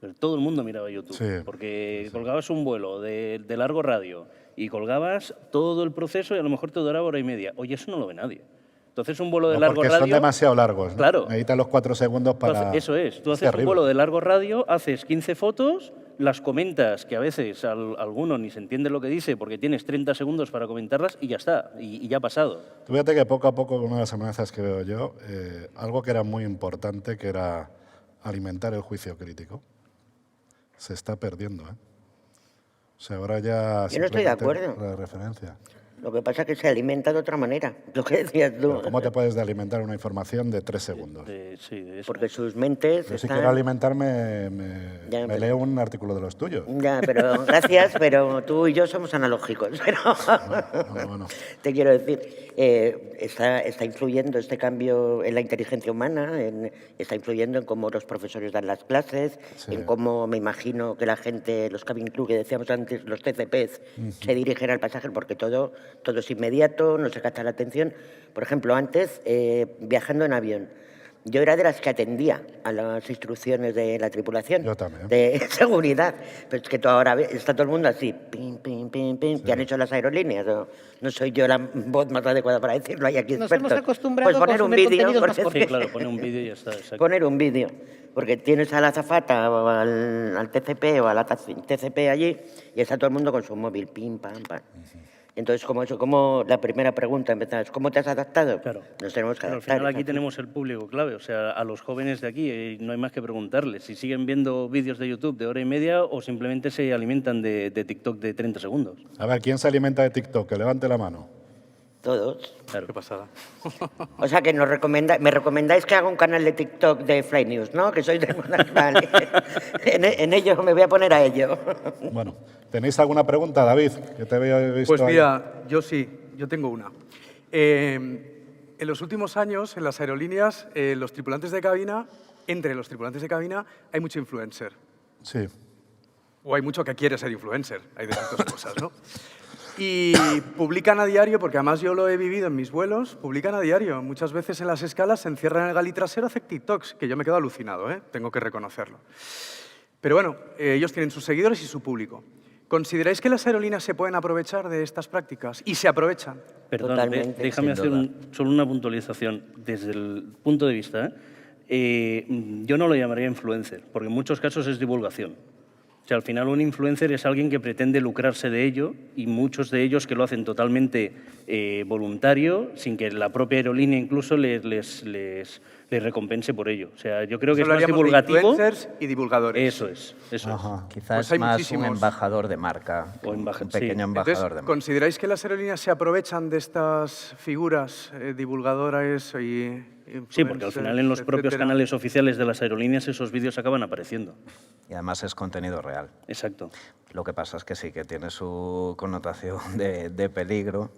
Pero todo el mundo miraba YouTube, Sí. porque colgabas un vuelo de largo radio y colgabas todo el proceso y a lo mejor te duraba hora y media. Hoy eso no lo ve nadie. Entonces un vuelo de No, largo porque radio... son demasiado largos. ¿no? Claro. Necesitan los 4 segundos Tú haces- para... Eso es, tú Es haces un terrible. vuelo de largo radio, haces 15 fotos, las comentas, que a veces alguno ni se entiende lo que dice porque tienes 30 segundos para comentarlas y ya está, y ya ha pasado. Tú fíjate que poco a poco, una de las amenazas que veo yo, algo que era muy importante, que era alimentar el juicio crítico, se está perdiendo. O sea, ahora ya... Yo no estoy de simplemente acuerdo. La referencia. Lo que pasa es que se alimenta de otra manera, lo que decías tú. Pero ¿cómo te puedes de alimentar una información de 3 segundos? Sí, de eso. Porque sus mentes Yo si están... quiero alimentarme, Ya, me pero- leo un artículo de los tuyos. Ya, pero gracias, pero tú y yo somos analógicos. Pero Bueno. te quiero decir, está influyendo este cambio en la inteligencia humana, está influyendo en cómo los profesores dan las clases, Sí. en cómo me imagino que la gente, los cabin crew que decíamos antes, los TCPs, se dirigen al pasaje, porque todo es inmediato, no se capta la atención. Por ejemplo, antes, viajando en avión, yo era de las que atendía a las instrucciones de la tripulación. Yo también. De seguridad. Pero es que tú ahora está todo el mundo así, pim, pim, pim, pim, que han hecho las aerolíneas. No soy yo la voz más adecuada para decirlo, hay aquí Nos expertos. hemos acostumbrado Pues poner a un consumir vídeo, contenidos más porque- Sí, claro, pone un vídeo y ya está. Exacto. poner un vídeo, porque tienes a la azafata o al TCP o a la TCP allí y está todo el mundo con su móvil, pim, pam, pam. Entonces, como la primera pregunta empezás, ¿cómo te has adaptado? Claro. Nos tenemos que Pero al adaptar. final aquí es así. tenemos el público clave, o sea, a los jóvenes de aquí no hay más que preguntarles si siguen viendo vídeos de YouTube de hora y media o simplemente se alimentan de TikTok de 30 segundos. A ver, ¿quién se alimenta de TikTok? Que levante la mano. Todos. Claro. Qué pasada. O sea, que me recomendáis que haga un canal de TikTok de Fly News, ¿no? Que soy de... Vale. En ello, me voy a poner a ello. Bueno, ¿tenéis alguna pregunta, David? Que te había visto Pues ahí. mira, yo tengo una. En los últimos años, en las aerolíneas, los tripulantes de cabina, entre los tripulantes de cabina, hay mucho influencer. Sí. O hay mucho que quiere ser influencer. Hay de las dos cosas, ¿no? Y publican a diario, porque además yo lo he vivido en mis vuelos, publican a diario. Muchas veces en las escalas se encierran en el galí trasero, hacen TikToks, que yo me quedo alucinado, tengo que reconocerlo. Pero bueno, ellos tienen sus seguidores y su público. ¿Consideráis que las aerolíneas se pueden aprovechar de estas prácticas? ¿Y se aprovechan? Perdón, Totalmente. déjame Sin hacer duda. solo una puntualización desde el punto de vista. Yo no lo llamaría influencer, porque en muchos casos es divulgación. O sea, al final un influencer es alguien que pretende lucrarse de ello y muchos de ellos que lo hacen totalmente voluntario, sin que la propia aerolínea incluso les recompense por ello. O sea, yo creo que es más Hablaríamos de divulgativo. influencers y divulgadores. Eso es, eso Ajá. es. Quizás Pues hay más muchísimos. un embajador de marca, O un sí. pequeño embajador Entonces, de marca. ¿consideráis que las aerolíneas se aprovechan de estas figuras divulgadoras y Sí, porque al final en los propios etcétera? canales oficiales de las aerolíneas esos vídeos acaban apareciendo. Y además es contenido real. Exacto. Lo que pasa es que sí, que tiene su connotación de peligro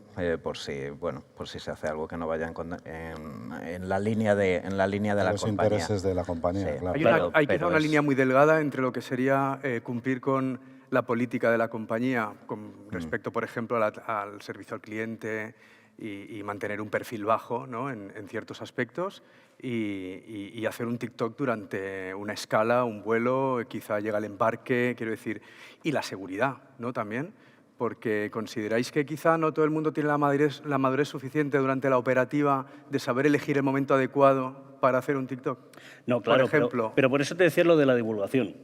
por si se hace algo que no vaya en la línea de la Los compañía. intereses de la compañía, Sí. claro. Hay quizá Pero una es- línea muy delgada entre lo que sería cumplir con la política de la compañía con respecto, por ejemplo, al servicio al cliente y mantener un perfil bajo, ¿no? en ciertos aspectos y hacer un TikTok durante una escala, un vuelo, quizá llega al embarque, quiero decir, y la seguridad, ¿no? También, porque consideráis que quizá no todo el mundo tiene la madurez suficiente durante la operativa de saber elegir el momento adecuado para hacer un TikTok. No, claro, por ejemplo. pero por eso te decía lo de la divulgación.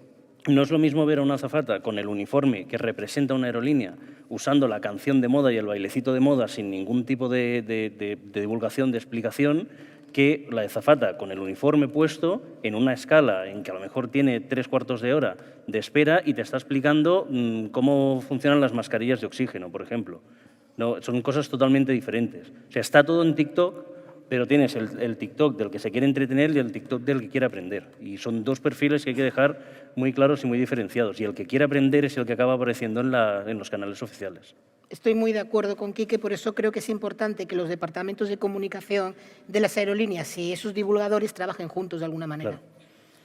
No es lo mismo ver a una azafata con el uniforme que representa una aerolínea usando la canción de moda y el bailecito de moda sin ningún tipo de divulgación, de explicación, que la azafata con el uniforme puesto en una escala en que a lo mejor tiene 3/4 de hora de espera y te está explicando cómo funcionan las mascarillas de oxígeno, por ejemplo. No, son cosas totalmente diferentes. O sea, está todo en TikTok, pero tienes el TikTok del que se quiere entretener y el TikTok del que quiere aprender. Y son dos perfiles que hay que dejar muy claros y muy diferenciados. Y el que quiere aprender es el que acaba apareciendo en los canales oficiales. Estoy muy de acuerdo con Quique, por eso creo que es importante que los departamentos de comunicación de las aerolíneas y esos divulgadores trabajen juntos de alguna manera. Claro.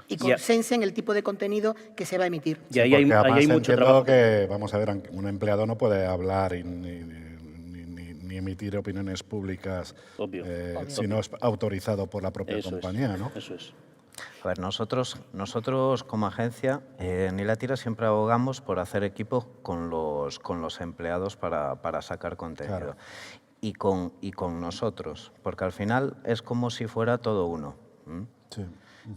Y Ya. consensen el tipo de contenido que se va a emitir. Y ahí hay, Porque ahí además hay mucho entiendo trabajo. que, vamos a ver, un empleado no puede hablar ni emitir opiniones públicas Obvio. si no es autorizado por la propia Eso compañía, es, ¿no? Eso es. A ver, nosotros como agencia, en Ilatira siempre abogamos por hacer equipo con los empleados para sacar contenido. Claro. Y con nosotros, porque al final es como si fuera todo uno. Sí.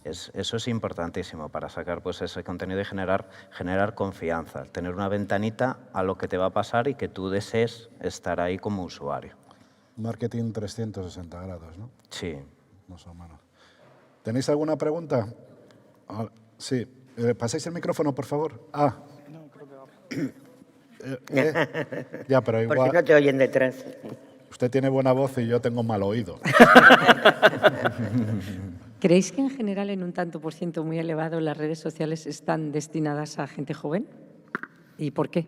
Eso es importantísimo para sacar pues, ese contenido y generar confianza, tener una ventanita a lo que te va a pasar y que tú desees estar ahí como usuario. Marketing 360 grados, ¿no? Sí. Más o menos. ¿Tenéis alguna pregunta? Ah, sí. ¿Pasáis el micrófono, por favor? Ah. Ya, pero Por igual si no te oyen detrás. usted tiene buena voz y yo tengo mal oído. ¿Creéis que en general, en un tanto por ciento muy elevado, las redes sociales están destinadas a gente joven? ¿Y por qué?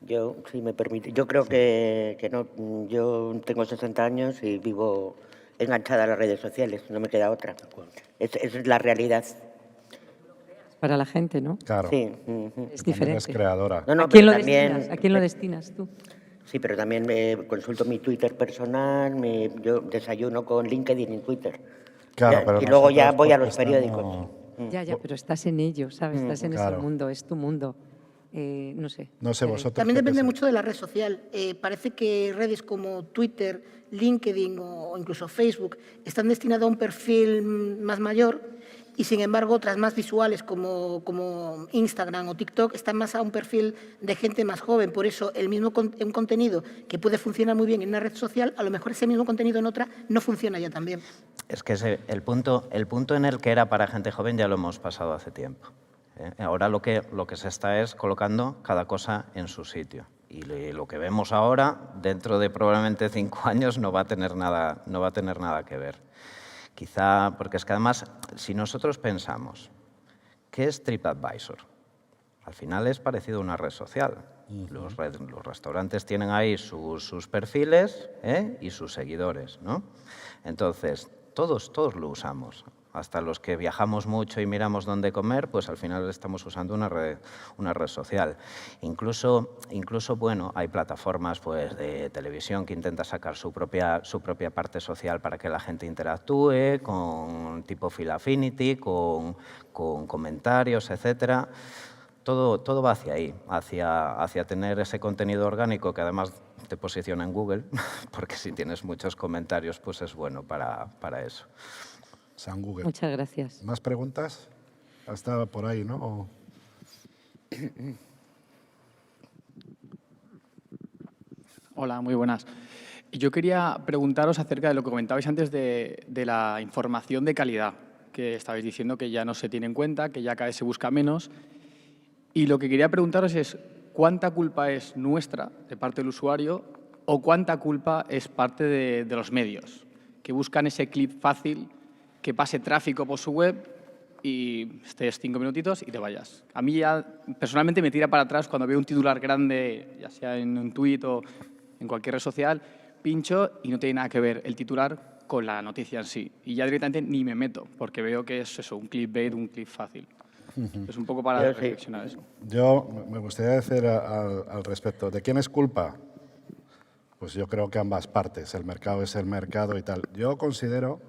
Yo, si me permite, yo creo que no. Yo tengo 60 años y vivo enganchada a las redes sociales, no me queda otra. Esa es la realidad. Para la gente, ¿no? Claro. Sí. Es También es diferente. creadora. No, no, ¿A quién lo pero también, destinas? ¿A quién lo destinas tú? Sí, pero también consulto mi Twitter personal, yo desayuno con LinkedIn y Twitter. Claro, Ya, pero y luego ya nosotros voy a porque los periódicos. estamos- Ya, pero estás en ello, ¿sabes? Estás en Claro. ese mundo, es tu mundo. No sé. No sé vosotros. También qué depende pensáis. mucho de la red social. Parece que redes como Twitter, LinkedIn o incluso Facebook están destinadas a un perfil más mayor y, sin embargo, otras más visuales como Instagram o TikTok están más a un perfil de gente más joven. Por eso, un contenido que puede funcionar muy bien en una red social, a lo mejor ese mismo contenido en otra no funciona ya tan bien. Es que el punto en el que era para gente joven ya lo hemos pasado hace tiempo. Ahora lo que se está es colocando cada cosa en su sitio. Y lo que vemos ahora, dentro de probablemente 5 años, no va a tener nada que ver. Quizá, porque es que además, si nosotros pensamos, ¿qué es TripAdvisor? Al final es parecido a una red social. Los restaurantes tienen ahí sus perfiles y sus seguidores, ¿no? Entonces, todos lo usamos. Hasta los que viajamos mucho y miramos dónde comer, pues al final estamos usando una red social. Incluso bueno, hay plataformas pues, de televisión que intentan sacar su propia parte social para que la gente interactúe, con tipo Phil Affinity, con comentarios, etcétera. Todo va hacia ahí, hacia tener ese contenido orgánico que además te posiciona en Google, porque si tienes muchos comentarios, pues es bueno para eso. San Google. Muchas gracias. ¿Más preguntas? Hasta por ahí, ¿no? Hola, muy buenas. Yo quería preguntaros acerca de lo que comentabais antes de la información de calidad, que estabais diciendo que ya no se tiene en cuenta, que ya cada vez se busca menos. Y lo que quería preguntaros es, ¿cuánta culpa es nuestra, de parte del usuario, o cuánta culpa es parte de los medios, que buscan ese clip fácil, que pase tráfico por su web y estés 5 minutitos y te vayas? A mí ya personalmente me tira para atrás cuando veo un titular grande, ya sea en un tuit o en cualquier red social, pincho y no tiene nada que ver el titular con la noticia en sí. Y ya directamente ni me meto, porque veo que es eso, un clickbait, un clip fácil. Es un poco para reflexionar eso. Yo me gustaría decir al respecto, ¿de quién es culpa? Pues yo creo que ambas partes. El mercado es el mercado y tal. Yo considero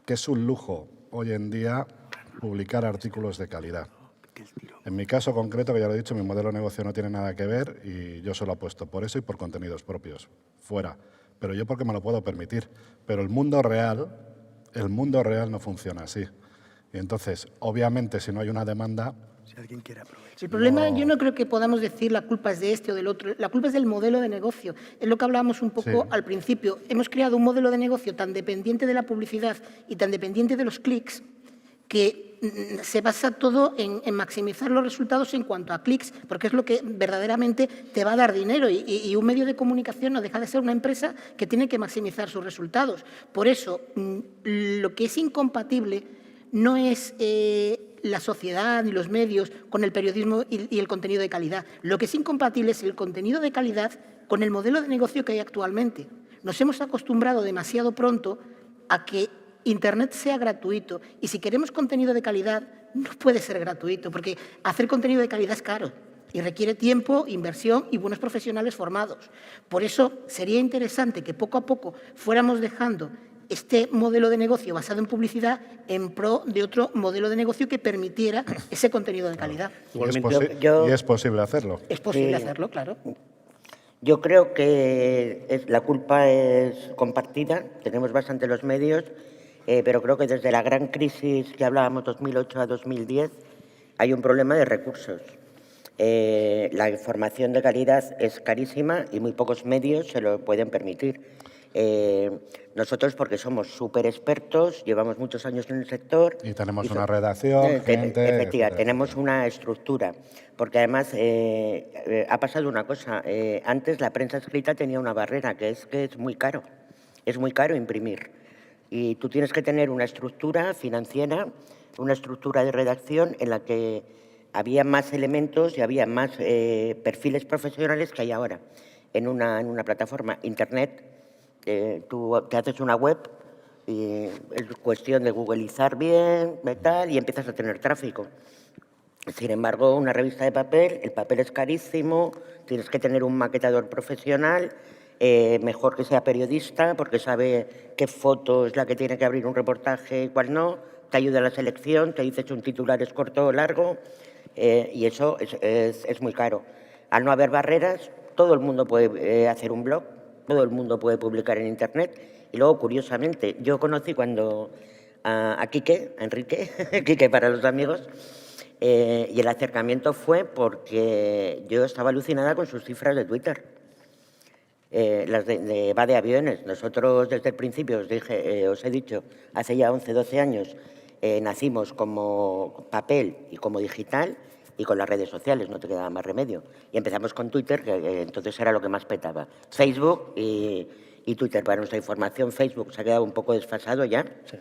que es un lujo hoy en día publicar artículos de calidad. En mi caso concreto, que ya lo he dicho, mi modelo de negocio no tiene nada que ver y yo solo apuesto por eso y por contenidos propios, fuera. Pero yo porque me lo puedo permitir. Pero el mundo real no funciona así. Y entonces, obviamente, si no hay una demanda... Si alguien quiere aprovechar. El problema, yo no creo que podamos decir la culpa es de este o del otro. La culpa es del modelo de negocio. Es lo que hablábamos un poco al principio. Hemos creado un modelo de negocio tan dependiente de la publicidad y tan dependiente de los clics que se basa todo en maximizar los resultados en cuanto a clics, porque es lo que verdaderamente te va a dar dinero. Y un medio de comunicación no deja de ser una empresa que tiene que maximizar sus resultados. Por eso, lo que es incompatible no es la sociedad ni los medios con el periodismo y el contenido de calidad. Lo que es incompatible es el contenido de calidad con el modelo de negocio que hay actualmente. Nos hemos acostumbrado demasiado pronto a que Internet sea gratuito y si queremos contenido de calidad no puede ser gratuito porque hacer contenido de calidad es caro y requiere tiempo, inversión y buenos profesionales formados. Por eso sería interesante que poco a poco fuéramos dejando este modelo de negocio basado en publicidad en pro de otro modelo de negocio que permitiera ese contenido de calidad. Y es posible hacerlo. Es posible hacerlo, claro. Yo creo que la culpa es compartida, tenemos bastante los medios, pero creo que desde la gran crisis que hablábamos 2008 a 2010 hay un problema de recursos. La información de calidad es carísima y muy pocos medios se lo pueden permitir. Nosotros, porque somos súper expertos, llevamos muchos años en el sector. Y tenemos una redacción, gente... Efectivamente, tenemos una estructura. Porque además ha pasado una cosa. Antes la prensa escrita tenía una barrera, que es muy caro. Es muy caro imprimir. Y tú tienes que tener una estructura financiera, una estructura de redacción en la que había más elementos y había más perfiles profesionales que hay ahora en una plataforma. Internet, tú te haces una web y es cuestión de googleizar bien tal, y empiezas a tener tráfico. Sin embargo, una revista de papel, el papel es carísimo, tienes que tener un maquetador profesional, mejor que sea periodista porque sabe qué foto es la que tiene que abrir un reportaje y cuál no, te ayuda a la selección, te dice si un titular es corto o largo, y eso es muy caro. Al no haber barreras, todo el mundo puede hacer un blog, todo el mundo puede publicar en Internet. Y luego, curiosamente, yo conocí cuando a Quique, a Enrique, Quique para los amigos, y el acercamiento fue porque yo estaba alucinada con sus cifras de Twitter, las va de aviones. Nosotros desde el principio os he dicho, hace ya 11, 12 años, nacimos como papel y como digital, y con las redes sociales no te quedaba más remedio. Y empezamos con Twitter, que entonces era lo que más petaba. Facebook y Twitter para nuestra información. Facebook se ha quedado un poco desfasado ya. Sí.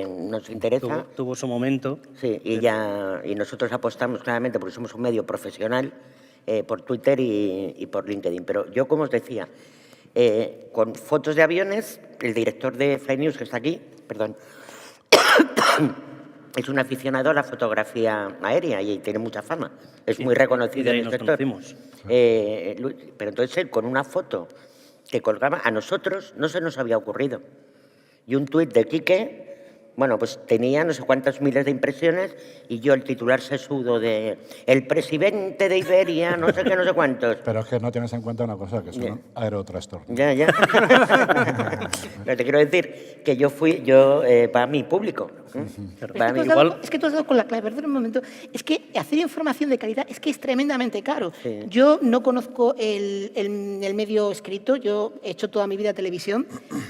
Nos interesa. Tuvo su momento. Sí, y nosotros apostamos claramente, porque somos un medio profesional, por Twitter y por LinkedIn. Pero yo, como os decía, con fotos de aviones, el director de Fly News, que está aquí, perdón, es un aficionado a la fotografía aérea y tiene mucha fama. Es muy reconocido en el sector. Pero entonces él, con una foto que colgaba, a nosotros no se nos había ocurrido. Y un tuit de Quique, bueno, pues tenía no sé cuántas miles de impresiones y yo el titular sesudo de el presidente de Iberia, no sé qué, no sé cuántos. Pero es que no tienes en cuenta una cosa, que son aerotrastornos. Ya. Pero te quiero decir que yo para mi público, Pero es que tú has dado con la clave, perdón un momento. Es que hacer información de calidad es que es tremendamente caro. Sí. Yo no conozco el medio escrito, yo he hecho toda mi vida televisión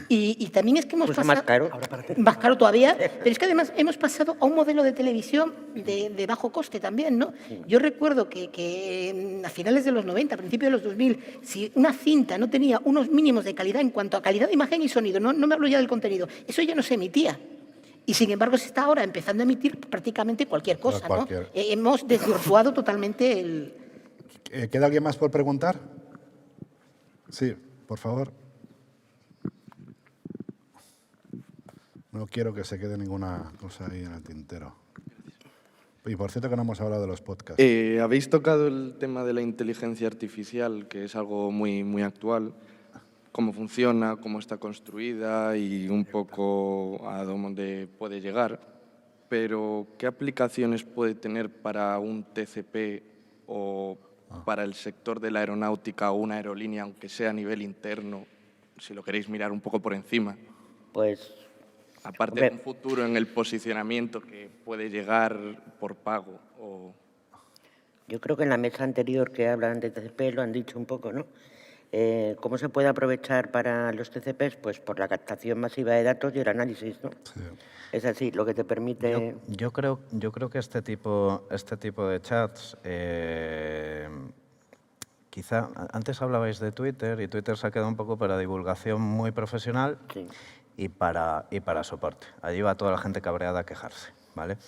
y también es que hemos Pues pasado... más caro. Más caro todavía, pero es que además hemos pasado a un modelo de televisión de bajo coste también, ¿no? Yo recuerdo que a finales de los 90, a principios de los 2000, si una cinta no tenía unos mínimos de calidad en cuanto a calidad de imagen y sonido, no me hablo ya del contenido, eso ya no se emitía. Y sin embargo se está ahora empezando a emitir prácticamente cualquier cosa, ¿no? Hemos desvirtuado totalmente el... ¿Queda alguien más por preguntar? Sí, por favor. No quiero que se quede ninguna cosa ahí en el tintero. Y por cierto que no hemos hablado de los podcasts. Habéis tocado el tema de la inteligencia artificial, que es algo muy, muy actual. Cómo funciona, cómo está construida y un poco a dónde puede llegar. Pero, ¿qué aplicaciones puede tener para un TCP o para el sector de la aeronáutica o una aerolínea, aunque sea a nivel interno, si lo queréis mirar un poco por encima? Pues... Aparte de un futuro en el posicionamiento que puede llegar por pago. Yo creo que en la mesa anterior que hablan de TCP lo han dicho un poco, ¿no? ¿Cómo se puede aprovechar para los TCPs? Pues por la captación masiva de datos y el análisis, ¿no? Sí. Es así, lo que te permite... Yo creo que este tipo de chats, quizá, antes hablabais de Twitter, y Twitter se ha quedado un poco para divulgación muy profesional. Sí. Y para soporte. Allí va toda la gente cabreada a quejarse, ¿vale?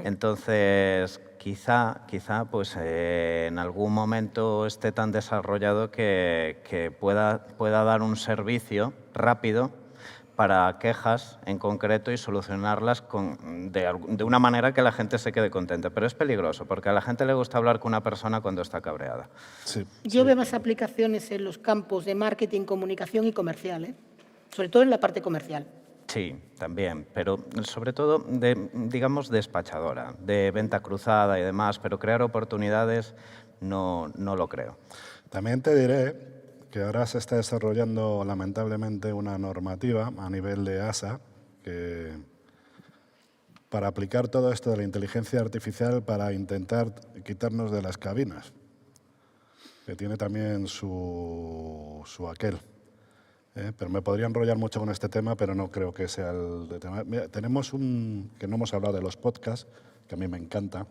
Entonces, quizá pues, en algún momento esté tan desarrollado que pueda dar un servicio rápido para quejas en concreto y solucionarlas de una manera que la gente se quede contenta. Pero es peligroso, porque a la gente le gusta hablar con una persona cuando está cabreada. Sí, Yo veo más aplicaciones en los campos de marketing, comunicación y comercial, ¿eh? Sobre todo en la parte comercial. Sí, también, pero sobre todo, digamos, despachadora, de venta cruzada y demás, pero crear oportunidades no lo creo. También te diré que ahora se está desarrollando, lamentablemente, una normativa a nivel de ASA que, para aplicar todo esto de la inteligencia artificial para intentar quitarnos de las cabinas, que tiene también su aquel. Pero me podría enrollar mucho con este tema, pero no creo que sea el tema. Mira, tenemos que no hemos hablado de los podcasts, que a mí me encanta.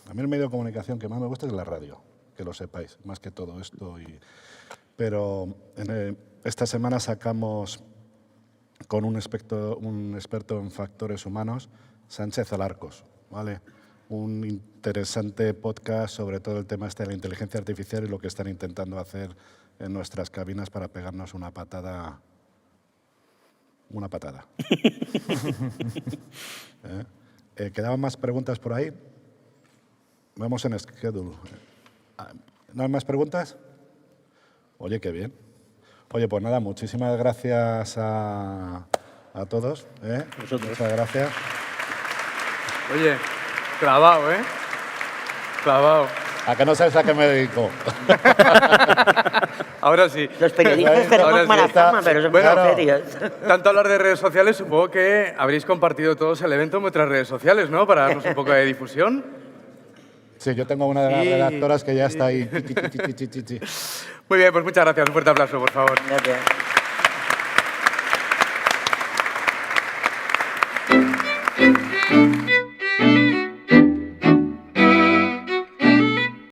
A mí el medio de comunicación que más me gusta es la radio, que lo sepáis, más que todo esto. Pero esta semana sacamos con un experto en factores humanos, Sánchez Alarcos, ¿vale? Un interesante podcast sobre todo el tema de la inteligencia artificial y lo que están intentando hacer en nuestras cabinas para pegarnos una patada. Una patada. ¿Quedaban más preguntas por ahí? Vamos en schedule. ¿No hay más preguntas? Oye, qué bien. Oye, pues nada, muchísimas gracias a todos. Muchas gracias. Oye, clavado, ¿eh? Clavado. ¿A que no sabes a qué me dedico? Ahora sí. Los periodistas tenemos mala fama, pero son serios. Tanto hablar de redes sociales, supongo que habréis compartido todos el evento en vuestras redes sociales, ¿no? Para darnos un poco de difusión. Sí, yo tengo una de las redactoras que ya está ahí. Muy bien, pues muchas gracias. Un fuerte aplauso, por favor. Gracias.